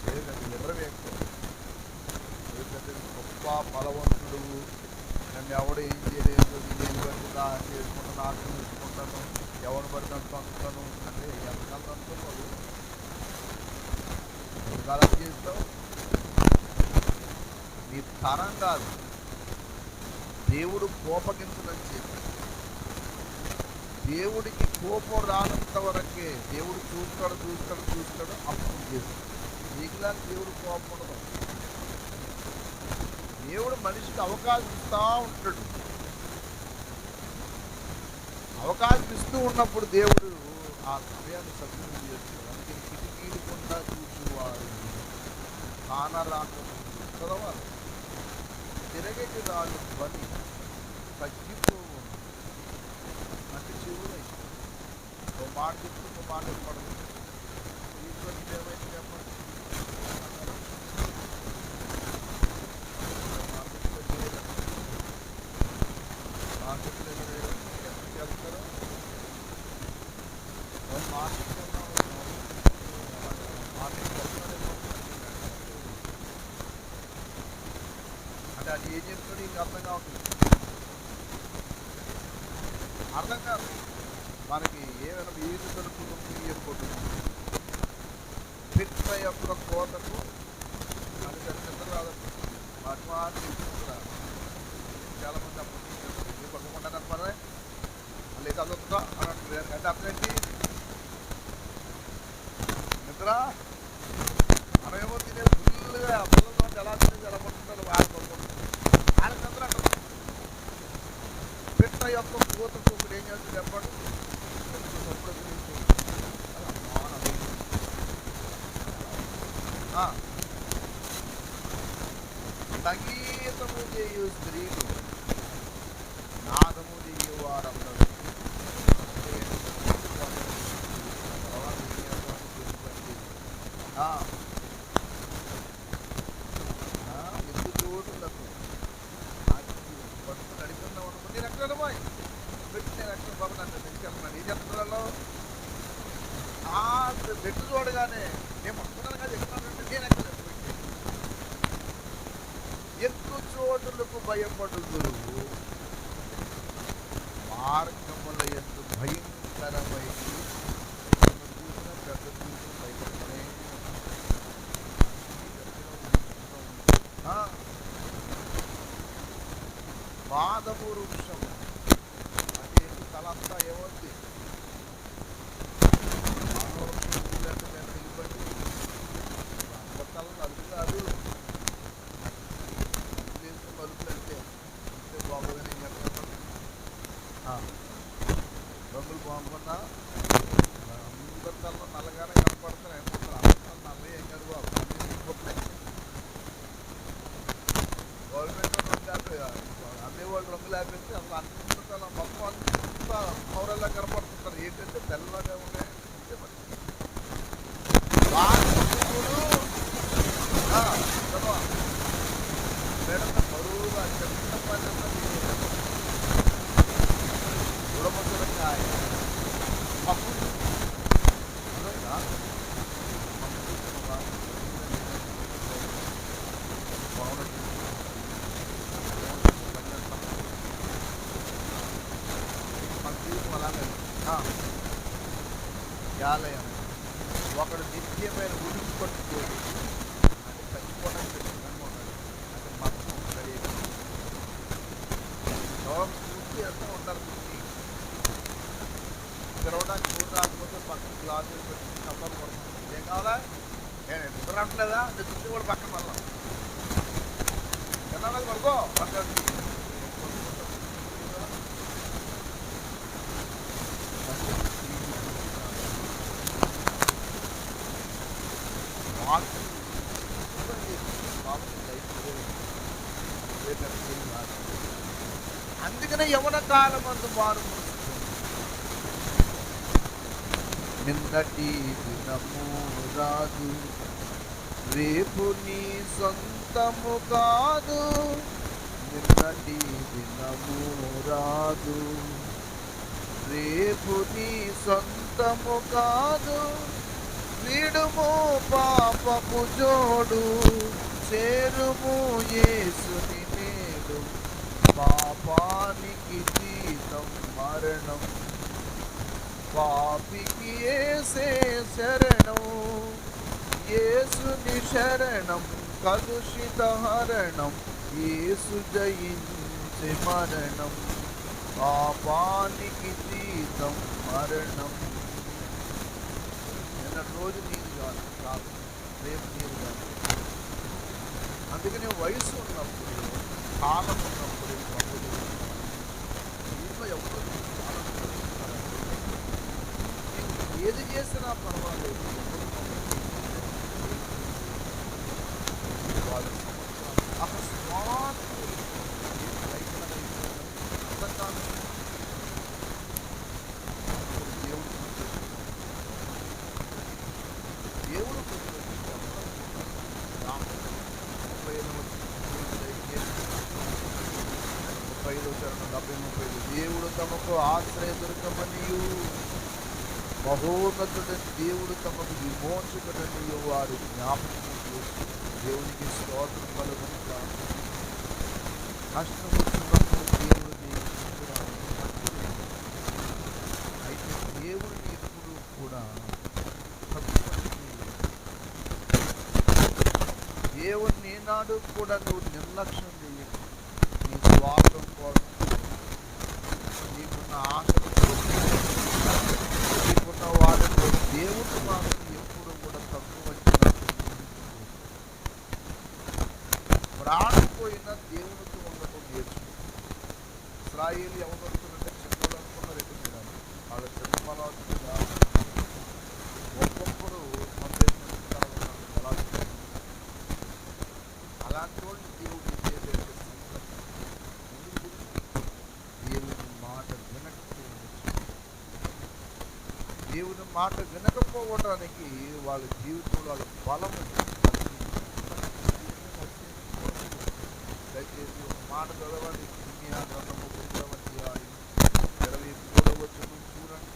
లేదండి ఎవరు ఎక్కువ గొప్ప బలవంతుడు, నన్ను ఎవడు ఏం చేయలేదు, నేను బట్టి చేసుకుంటాను, ఆక్రమించుకుంటాను, ఎవరు పడినంత అనుకున్నాను అంటే ఎంతకాలం అనుకున్నావు, ఎంతకాలం చేస్తావు, నీ తరం కాదు. దేవుడు కోపగించదని చెప్పి దేవుడికి కోపం రానంత వరకే దేవుడు చూస్తాడు అప్పుడు చేస్తాడు. నీకులా దేవుడు కోపం ఉండదు. దేవుడు మనిషికి అవకాశం ఇస్తూ ఉంటాడు. అవకాశం ఇస్తూ ఉన్నప్పుడు దేవుడు ఆ సమయాన్ని సద్వినియోగం చేస్తాడు. అందుకే కిటికీలు గుండా చూసేవారు కానరాకముందు చదవాలి. తిరగటి రాళ్ళు పని తగ్గిపోవు అంటే చెవులై ఒక మాట చెప్తూ ఒక మాట పడదు. ఈశ్వరుని ఏమైతే చెప్పండి, చేస్తారో అంటే అది ఏం చెప్తాడు ఇంక అర్థం కావట్లేదు, అర్థం కాదు. మనకి ఏమైనా ఈదు తలుపుతుంది ఏర్పడుతుంది పిట్ట యొక్క కోతకు అది నిద్ర రాదండి. వాటి మాత్రం తీసుకురాదు. చాలా మంది అప్పుడు పక్కకుండా కనపడే మళ్ళీ చదువుతుందా అని అంటారు. అంటే అర్థం ఏంటి? నిద్ర మనమేమో తినేది ఫుల్గా పిల్లలు ఎలా తినేది ఎలా పడుతుంటారు వాళ్ళు పడుకుంటారు. వాళ్ళ నిద్ర అంటారు. పిట్ట యొక్క కోతకు ఇప్పుడు ఏం చేస్తుంది చెప్పండి, సంగీతము చేయు స్త్రీలు నాదము చేయువారందరూ ఎందుకు చోటులకు పట్టు నడిపిన అనుకుంటే నేను ఎక్కడ పెట్టి నేను ఎక్కడ బాబు నన్ను తీసుకెళ్తున్నాను. ఈ చెప్తున్నాలో పెట్టు చూడగానే నేను పట్టుకున్నాను కదా ఎక్కుతానంటే నేను ఎక్కడ ఎక్కువ చోటులకు భయపడుదురు, మార్గముల ఎందు భయంకరమైన పెద్ద చూసిన భయపడుతూనే బాధము వృక్షము అంటే తలంతా ఏమవుతుంది తల నలుపు కాదు మలుపులు అంటే బాగోదని ఏం చెప్పండి. రంగులు బాగున్నా అందరి తలలో నల్లగానే కనపడుతున్నాయి. అందరూ నల్లగా ఏం కాదు బాబు, గవర్నమెంట్ అన్ని వాళ్ళు రంగులు ఆపేసి అసలు అన్ని తల మొత్తం అంతా పౌరల్లా కనపడుతుంటారు. ఏంటంటే తెల్లగా ఉన్నాయి. బరువుగా చిన్న పని ఉడమసరకాయ పప్పు యాలయం ఒకడు నిత్యమైన ఉడికి పట్టుకోడు అంటే చచ్చిపోవడానికి పెట్టిందని ఉన్నాడు. అంటే మొత్తం రెడీగా పూర్తి అంతా ఉండాలి. పూర్తి తిరగడానికి పూర్తి రాకపోతే పక్కన గ్లాసులు పెట్టి కప్పలు పడుతుంది. ఏం కావాలా నేను నిద్ర రావట్లేదా నేను చుట్టూ కూడా పక్కన పడలా తిన్నాను పడుకో పక్కన అందుకనే యవన కాలం అందు మారు నిన్నటి దినము రాదు, రేపు నీ సొంతము కాదు. నిన్నటి దినము రాదు, రేపు నీ సొంతము కాదు. విడుము పాపపు జోడు, చేరుము యేసుని నేడు. పాపానికి జీతం మరణం, పాపికి యేసే శరణం, యేసుని శరణం కలుషిత హరణం, యేసు జయించే మరణం, పాపానికి జీతం మరణం. నిన్నటి రోజు నీరు కాదు, రేపు నీరు కాదు. అందుకని వయసు ఉన్నప్పుడు, కాలం ఉన్నప్పుడు దీంట్లో ఎవరు ఏది చేసినా పర్వాలేదు. వాళ్ళు అకస్మాత్ దేవుడు 35 దేవుడు తమకు ఆశ్రయ దుర్గమనియు మహోన్నతుడని దేవుడు తమకు విమోచకుడనియు వారు జ్ఞాపకం చేసి దేవునికి స్తోత్రం కలుగునుగా. కష్టం వచ్చినప్పుడు దేవుడిని అయితే దేవుడిని ఎప్పుడు కూడా దేవుడిని ఏనాడు కూడా నువ్వు నిర్లక్ష్యం చేయకు. నీ స్వార్థం కోసం, నీకున్న ఆశలు, నీకున్న వాళ్ళతో దేవుడు మాకు ఎప్పుడు కూడా తక్కువ ప్రాణం పోయినా దేవునితో ఉండటం నేర్చుకో. ఇశ్రాయేలు ఎవరుంటుందంటే చిన్నలు అనుకున్నారు ఎక్కడ వాళ్ళ జన్మలాగా ఒక్కొక్కరు అలాంటి వాళ్ళు దేవుడు దేవుని మాట దేవుని మాట వినకపోవడానికి వాళ్ళ జీవితంలో వాళ్ళ బలం. దయచేసి ఒక మాట చదవండి. ఇర్మియా గ్రంథము 9వ అధ్యాయం 23వ వచనం చూడండి.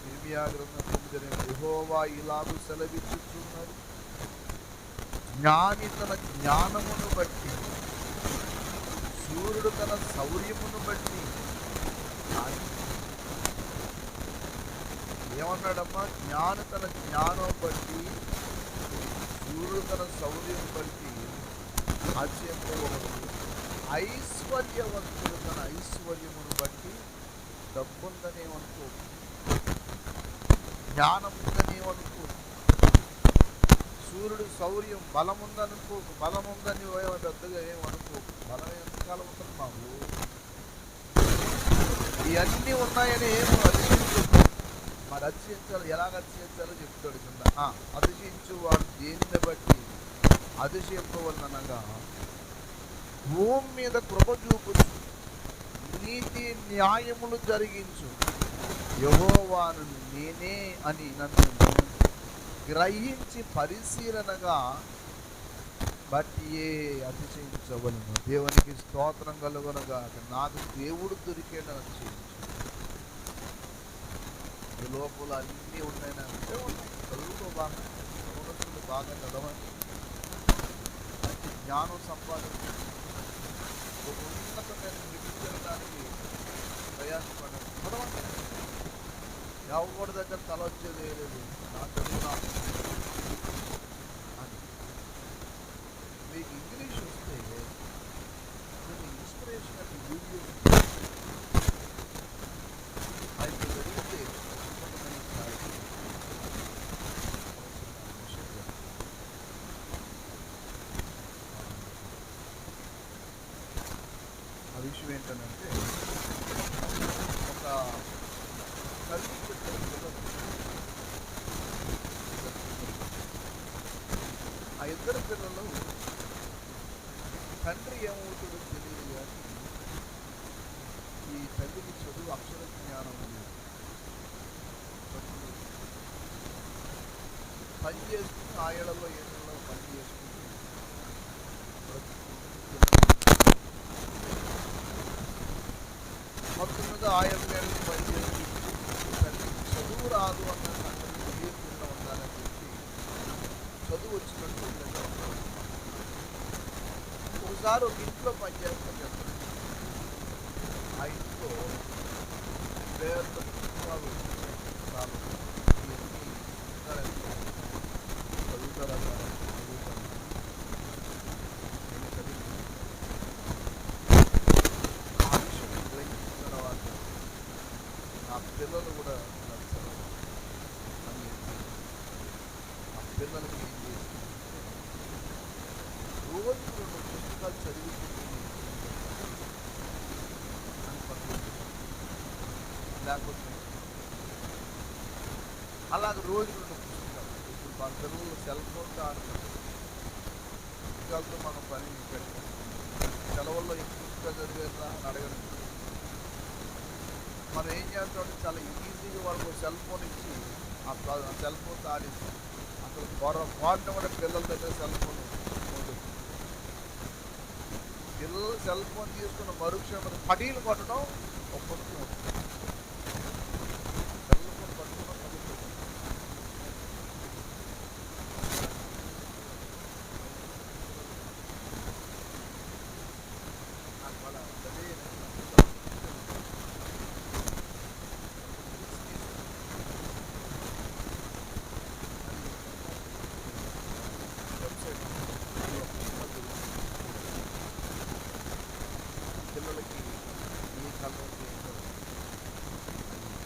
ఇర్మియా గ్రంథం 9 యెహోవా ఇలాగు సెలవిచ్చుచున్నాడు, జ్ఞాని తన జ్ఞానమును బట్టి, సూర్యుడు తన శౌర్యమును బట్టి. ఏమన్నాడమ్మా? జ్ఞాని తన జ్ఞానం బట్టి, సూర్యుడు తన శౌర్యం బట్టి ఆశ్చర్యపోవద్దు. ఐశ్వర్యవంతుడు తన ఐశ్వర్యమును బట్టి డబ్బుందనేమనుకో, జ్ఞానం ఉందనేమనుకో, సూర్యుడు శౌర్యం బలం ఉందనుకో, బలం ఉందని పెద్దగా ఏమనుకో. బలం ఎంతకాలం ఉంటుంది మాకు? ఇవన్నీ ఉన్నాయని ఏమో అతిశయించు. మరి అతిశయించాలి, ఎలాగ అతిశయించాలో చెప్తాడు కింద. అతిశయించు వాడు దేనిని బట్టి అతిశయింపవలనగా, భూమి మీద కృప చూపుచు నీతి న్యాయములు జరిగించు యెహోవాను నేనే అని నన్ను గ్రహించి పరిశీలనగా బట్టియే అతిశయించవలను. దేవునికి స్తోత్రం కలుగునగా. నాకు దేవుడు దొరికేటని అతిశయించు. ఈ లోపల అన్నీ ఉన్నాయంటే చదువుతో బాగా సౌరస్సులు బాగా చదవండి, మంచి జ్ఞానం సంపాదించండి, ఒక ఉన్నతమైన స్థితికి వెళ్ళడానికి ప్రయాసపడండి. చదవండి. ఎవరి దగ్గర తల వచ్చేది లేదు, నా చదువు అని. మీకు ఇంగ్లీష్ వస్తే కొన్ని ఇన్స్పిరేషనల్ వీడియో అయితే జరిగితే ఆ విషయం ఏంటంటే, ఒక తల్లి ఆ ఇద్దరు పిల్లలు తండ్రి ఏమవుతుందో తెలియదు కానీ ఈ తల్లికి చదువు అక్షర జ్ఞానం లేదు. పని చేసుకుంటూ ఆ ఏళ్లలో ఏళ్ళలో పని చేసుకుంటూ మొత్తం మీద 5 ఏళ్ళకి పని చేసుకుంటూ తల్లికి చదువు రాదు అన్న సంగతి తెలియకుండా ఉండాలని చెప్పి చదువు వచ్చినట్టు ఒకసారి ఒక ఇంట్లో పనిచేస్తాను చెప్తాను. ఆ ఇంట్లో పెద్ద పుస్తకాలు స్థానం ఇవన్నీ ఉంటారంటే చదువుతారా సార్? చదువుతాను. నేను చదివి ఆ విషయం గ్రహించిన తర్వాత నా పిల్లలు కూడా నచ్చారు అని ఆ పిల్లలకి ఏం చేసి రోజు 2 పుస్తకాలు చదివించుకుని అని పట్టుకుంటాను. లేకపోతే అలాగ రోజు 2 పుస్తకాలు. ఇప్పుడు మన పిల్లలు సెల్ ఫోన్తో ఆడుతున్నారు. పుస్తకాలతో మనం పని పెట్టాం. సెలవుల్లో ఎన్ని పుస్తకాలు చదివారా అని అడగడం. మనం ఏం చేస్తామంటే చాలా ఈజీగా వాళ్ళకు సెల్ ఫోన్ ఇచ్చి ఆ సెల్ ఫోన్తో ఆడిస్తాం. అసలు ఫోన్ కూడా పిల్లల దగ్గర సెల్ ఫోన్ ఉంటుంది. పిల్లలు సెల్ ఫోన్ తీసుకున్న మరుక్షణం పటీలు కొట్టడం ఒక పుస్తకం ఉంటుంది. సెల్ ఫోన్ పట్టుకున్న పటీలు నాకు వాళ్ళ అదే వెబ్సైట్ పిల్లలకి ఏ కలర్ ఏంటో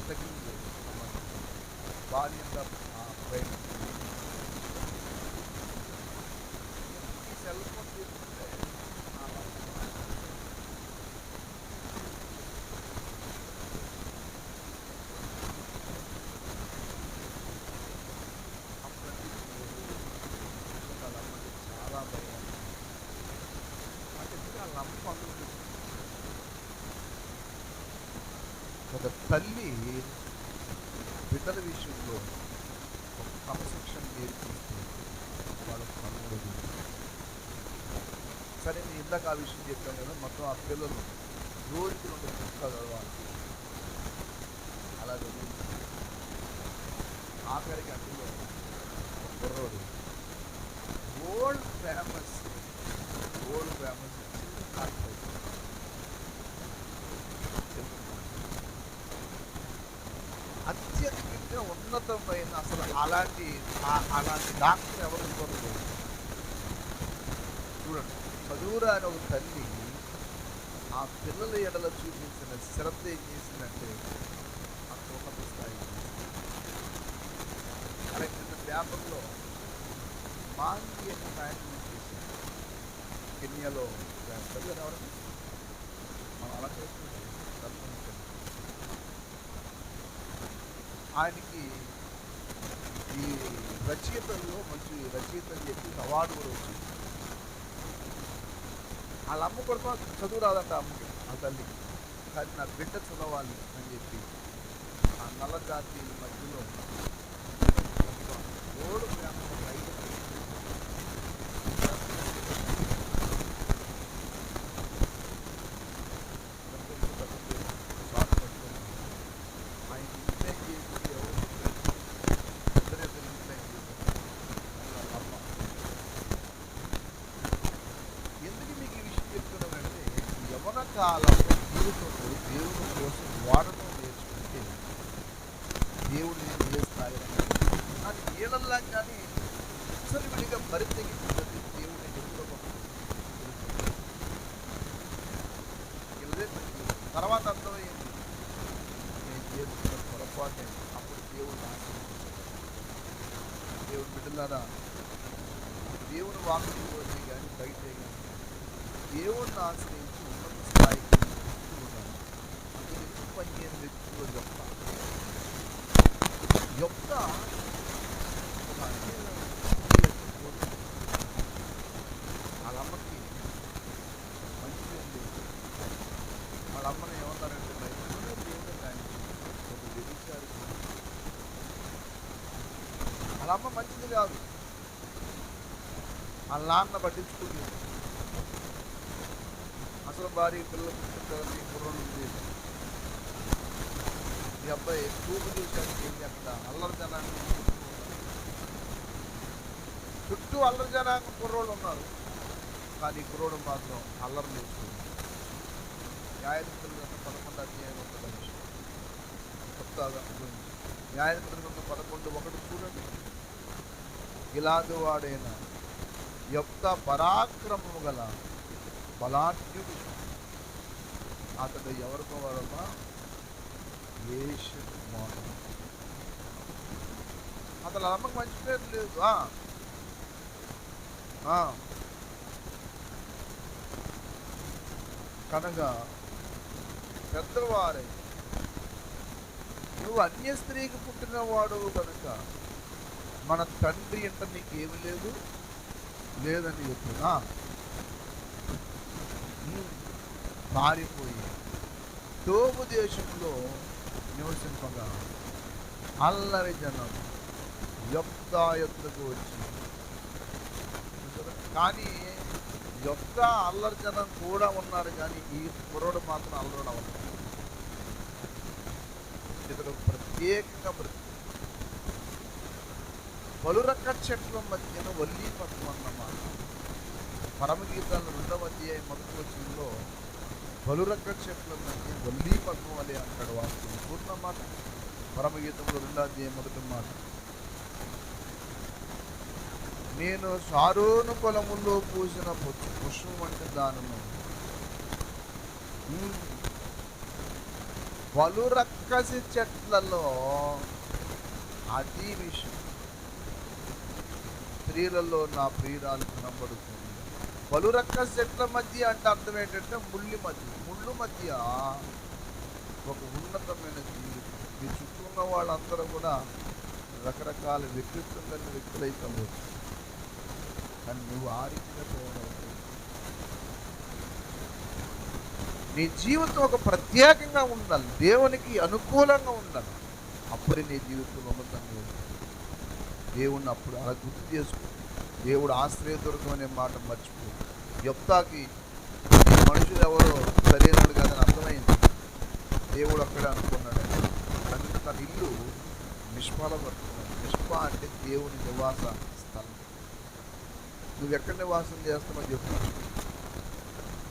తగ్గింది బాల్యంగా బ్రెయిన్ ఈ సెల్ ఫోన్ తీసుకుంటే అమ్మకి చాలా భయం. అంటే వాళ్ళ అమ్మ పనులు ఒక తల్లి బిడ్డల విషయంలో ఒక క్రమశిక్షణ నేర్పిస్తే వాళ్ళకి పనులు. సరే నేను ఇందాక ఆ విషయం చెప్పాను కదా, మొత్తం ఆ పిల్లలు రోజుకి 2 పుస్తకాలు చదవాలి. అలా చదివి ఆఖరికి అందులో ఒక కుర్రోడు వరల్డ్ ఫేమస్ అత్యధికంగా ఉన్నతమైన అసలు అలాంటి డాక్టర్ ఎవరు ఇవ్వలేదు. చూడండి, చదువురా అని ఒక తల్లి ఆ పిల్లల ఎడల చూపించిన శ్రద్ధ ఏం చేసిందంటే అంత ఉన్నత స్థాయి. అలాగే నిన్న పేపర్లో మాంగి అనే ప్రయాణం చేశారు. కెన్యాలో చదివారు ఎవరైనా? మనం అలా చేసుకుంటాం. ఆయనకి ఈ రచయితల్లో మంచి రచయిత అని చెప్పి అవార్డు కూడా వచ్చింది. వాళ్ళ అమ్మ కూడా చదువు రాదంట అమ్మకి, ఆ తల్లికి. కానీ నా బిడ్డ చదవాలి అని చెప్పి ఆ నల్ల జాతి మధ్యలో ఓడు రైతు కాలంలో జీవితంలో దేవుని కోసం వాడటం నేర్చుకుంటే దేవుడు నేను ఏ స్థాయి అది ఏడల్లా కానీ విడిగా పరితెగించుకుంటే దేవుడు నేను ఎప్పుడో తర్వాత అర్థమైంది నేను చేస్తున్న పొరపాటు. అప్పుడు దేవుడు దేవుడు బిడ్డలారా, దేవుని వాక్యంలో కానీ బయట కానీ దేవుడిని ఆశ్రయించి ఉన్నత స్థాయికి ఉండాలి. అందుకు 15 వ్యక్తులు యొక్క వాళ్ళ అమ్మకి మంచిది ఉంది. వాళ్ళ అమ్మని ఏమన్నారంటే బయటలోనే దేవుడే కానీ ఒక వ్యభిచారి. వాళ్ళ అమ్మ మంచిది కాదు, వాళ్ళ నాన్న పట్టించుకుంటుంది. అసలు భార్య పిల్లలు పుట్టిన కుర్రోళ్ళు ఉండేది. ఈ అబ్బాయి చూపు చూసానికి ఏంటి అక్కడ అల్లరి జనాంగం చుట్టూ అల్లరి జనాంగం కుర్రోళ్ళు ఉన్నారు. కానీ కుర్రోడు మాత్రం అల్లరి నేర్చుకుంది. న్యాయాధిపతులు 11వ అధ్యాయం కొత్తగా గురించి న్యాయాధిపతుల 11:1 చూడండి. గిలాదు వాడైన యెఫ్తా పరాక్రమము గల బలాఢ్యుడు. అతడు ఎవరు కుమారుడమ్మా? యేషు కుమారుడు. అతను అమ్మకు మంచి పేరు లేదు. కనుక పెద్దవారై నువ్వు అన్య స్త్రీకి పుట్టినవాడు కనుక మన తండ్రి ఇంట నీకేమి లేదని చెప్తున్నా. పారిపోయి తోబు దేశంలో నివసింపగా అల్లరి జనం యెఫ్తా యొద్దకు వచ్చి, కానీ యెఫ్తా అల్లరి జనం కూడా ఉన్నారు, కానీ ఈ కుర్రోడు మాత్రం అల్లరుడు అవ్వలేదు. ఇతడు ప్రత్యేకంగా పలురక చెట్ల మధ్యన వల్లి పద్మం అన్నమాట. పరమగీతాలు 2వ అధ్యాయం 1వ వచనంలో పలురక చెట్ల మధ్య వల్లి పద్మం వలె అంటాడు. వాస్తవం పూర్ణమాట. పరమగీతంలో 2వ అధ్యాయం 1వ మాట. నేను షారోను పొలములో పూసిన పుష్పం వంటి దానము, పలురక్కసి చెట్లలో అతి విషయం, స్త్రీలలో నా ప్రియురాలు కనబడుతుంది. పలురక్కసి చెట్ల మధ్య అంటే అర్థం ఏంటంటే ముళ్ళు మధ్య ఒక ఉన్నతమైన జీవితం. మీ చుట్టూ ఉన్న వాళ్ళందరూ కూడా రకరకాల వ్యక్తిత్వం కలిగిన వ్యక్తులైపోవచ్చు, కానీ నువ్వు ఆ రీతిగా పోవడం. నీ జీవితం ఒక ప్రత్యేకంగా ఉండాలి, దేవునికి అనుకూలంగా ఉండాలి. అప్పుడే నీ జీవితం ఉన్నతంగా ఉంటుంది. దేవుణ్ణి అప్పుడు అలా గుర్తు చేసుకో. దేవుడు ఆశ్రయదుర్గం అనే మాట మర్చిపో. యెఫ్తాకి మనుషులు ఎవరో సరైనడు కాదని అర్థమైంది. దేవుడు అక్కడే అనుకున్నాడు. అందుకే తన ఇల్లు నిష్ఫలపడుతున్నాడు. నిష్పా అంటే దేవుని నివాస స్థలం. నువ్వు ఎక్కడ నివాసం చేస్తున్నావు చెప్పు.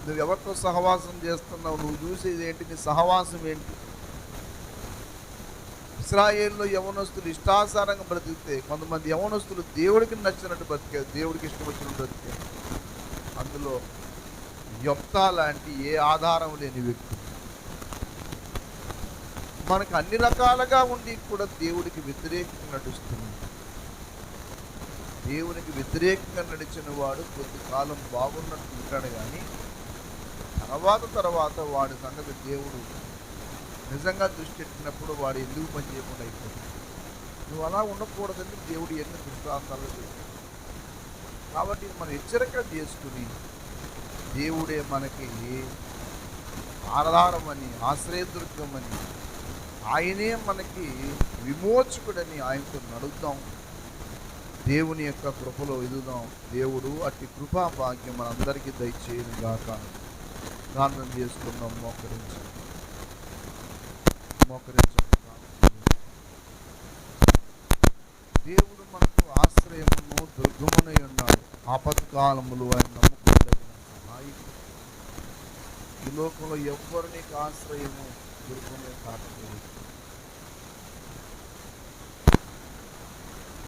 నువ్వు ఎవరితో సహవాసం చేస్తున్నావు? నువ్వు చూసేది ఏంటి? నీ సహవాసం ఏంటి? ఇశ్రాయేలులో యవనస్తులు ఇష్టాసారంగా బ్రతికితే, కొంతమంది యవనస్తులు దేవుడికి నచ్చినట్టు బ్రతికారు, దేవుడికి ఇష్టం వచ్చినట్టు బ్రతికారు. అందులో యెఫ్తా లాంటి ఏ ఆధారం లేని వ్యక్తి. మనకు అన్ని రకాలుగా ఉండి కూడా దేవుడికి వ్యతిరేకంగా నడుస్తుంది. దేవునికి వ్యతిరేకంగా నడిచిన వాడు కొద్ది కాలం బాగున్నట్టు ఉంటాడు, కానీ తర్వాత వాడి సంగతి దేవుడు నిజంగా దృష్టి పెట్టినప్పుడు వాడు ఎందుకు పని చేయకుండా అయిపోతుంది. నువ్వు అలా ఉండకూడదని దేవుడు ఎన్ని దృష్టాంతాలు చేస్తాడు. కాబట్టి మనం హెచ్చరిక చేసుకుని దేవుడే మనకి ఆధారమని, ఆశ్రయదుర్గమని, ఆయనే మనకి విమోచకుడని ఆయనతో నడుద్దాం. దేవుని యొక్క కృపలో ఎదుగుదాం. దేవుడు అట్టి కృపా భాగ్యం మనందరికీ దయచేయను గాక. ప్రార్థన చేసుకుందాం. మోకరించండి. దేవుడు మనకు ఆశ్రయమును దుర్గమునై ఉన్నాడు. ఆపత్కాలములు ఆయన నమ్ముకోదగిన సహాయకుడు. ఈ లోకంలో ఎవ్వరు నీకు ఆశ్రయము దుర్గమే కాకపోవచ్చు.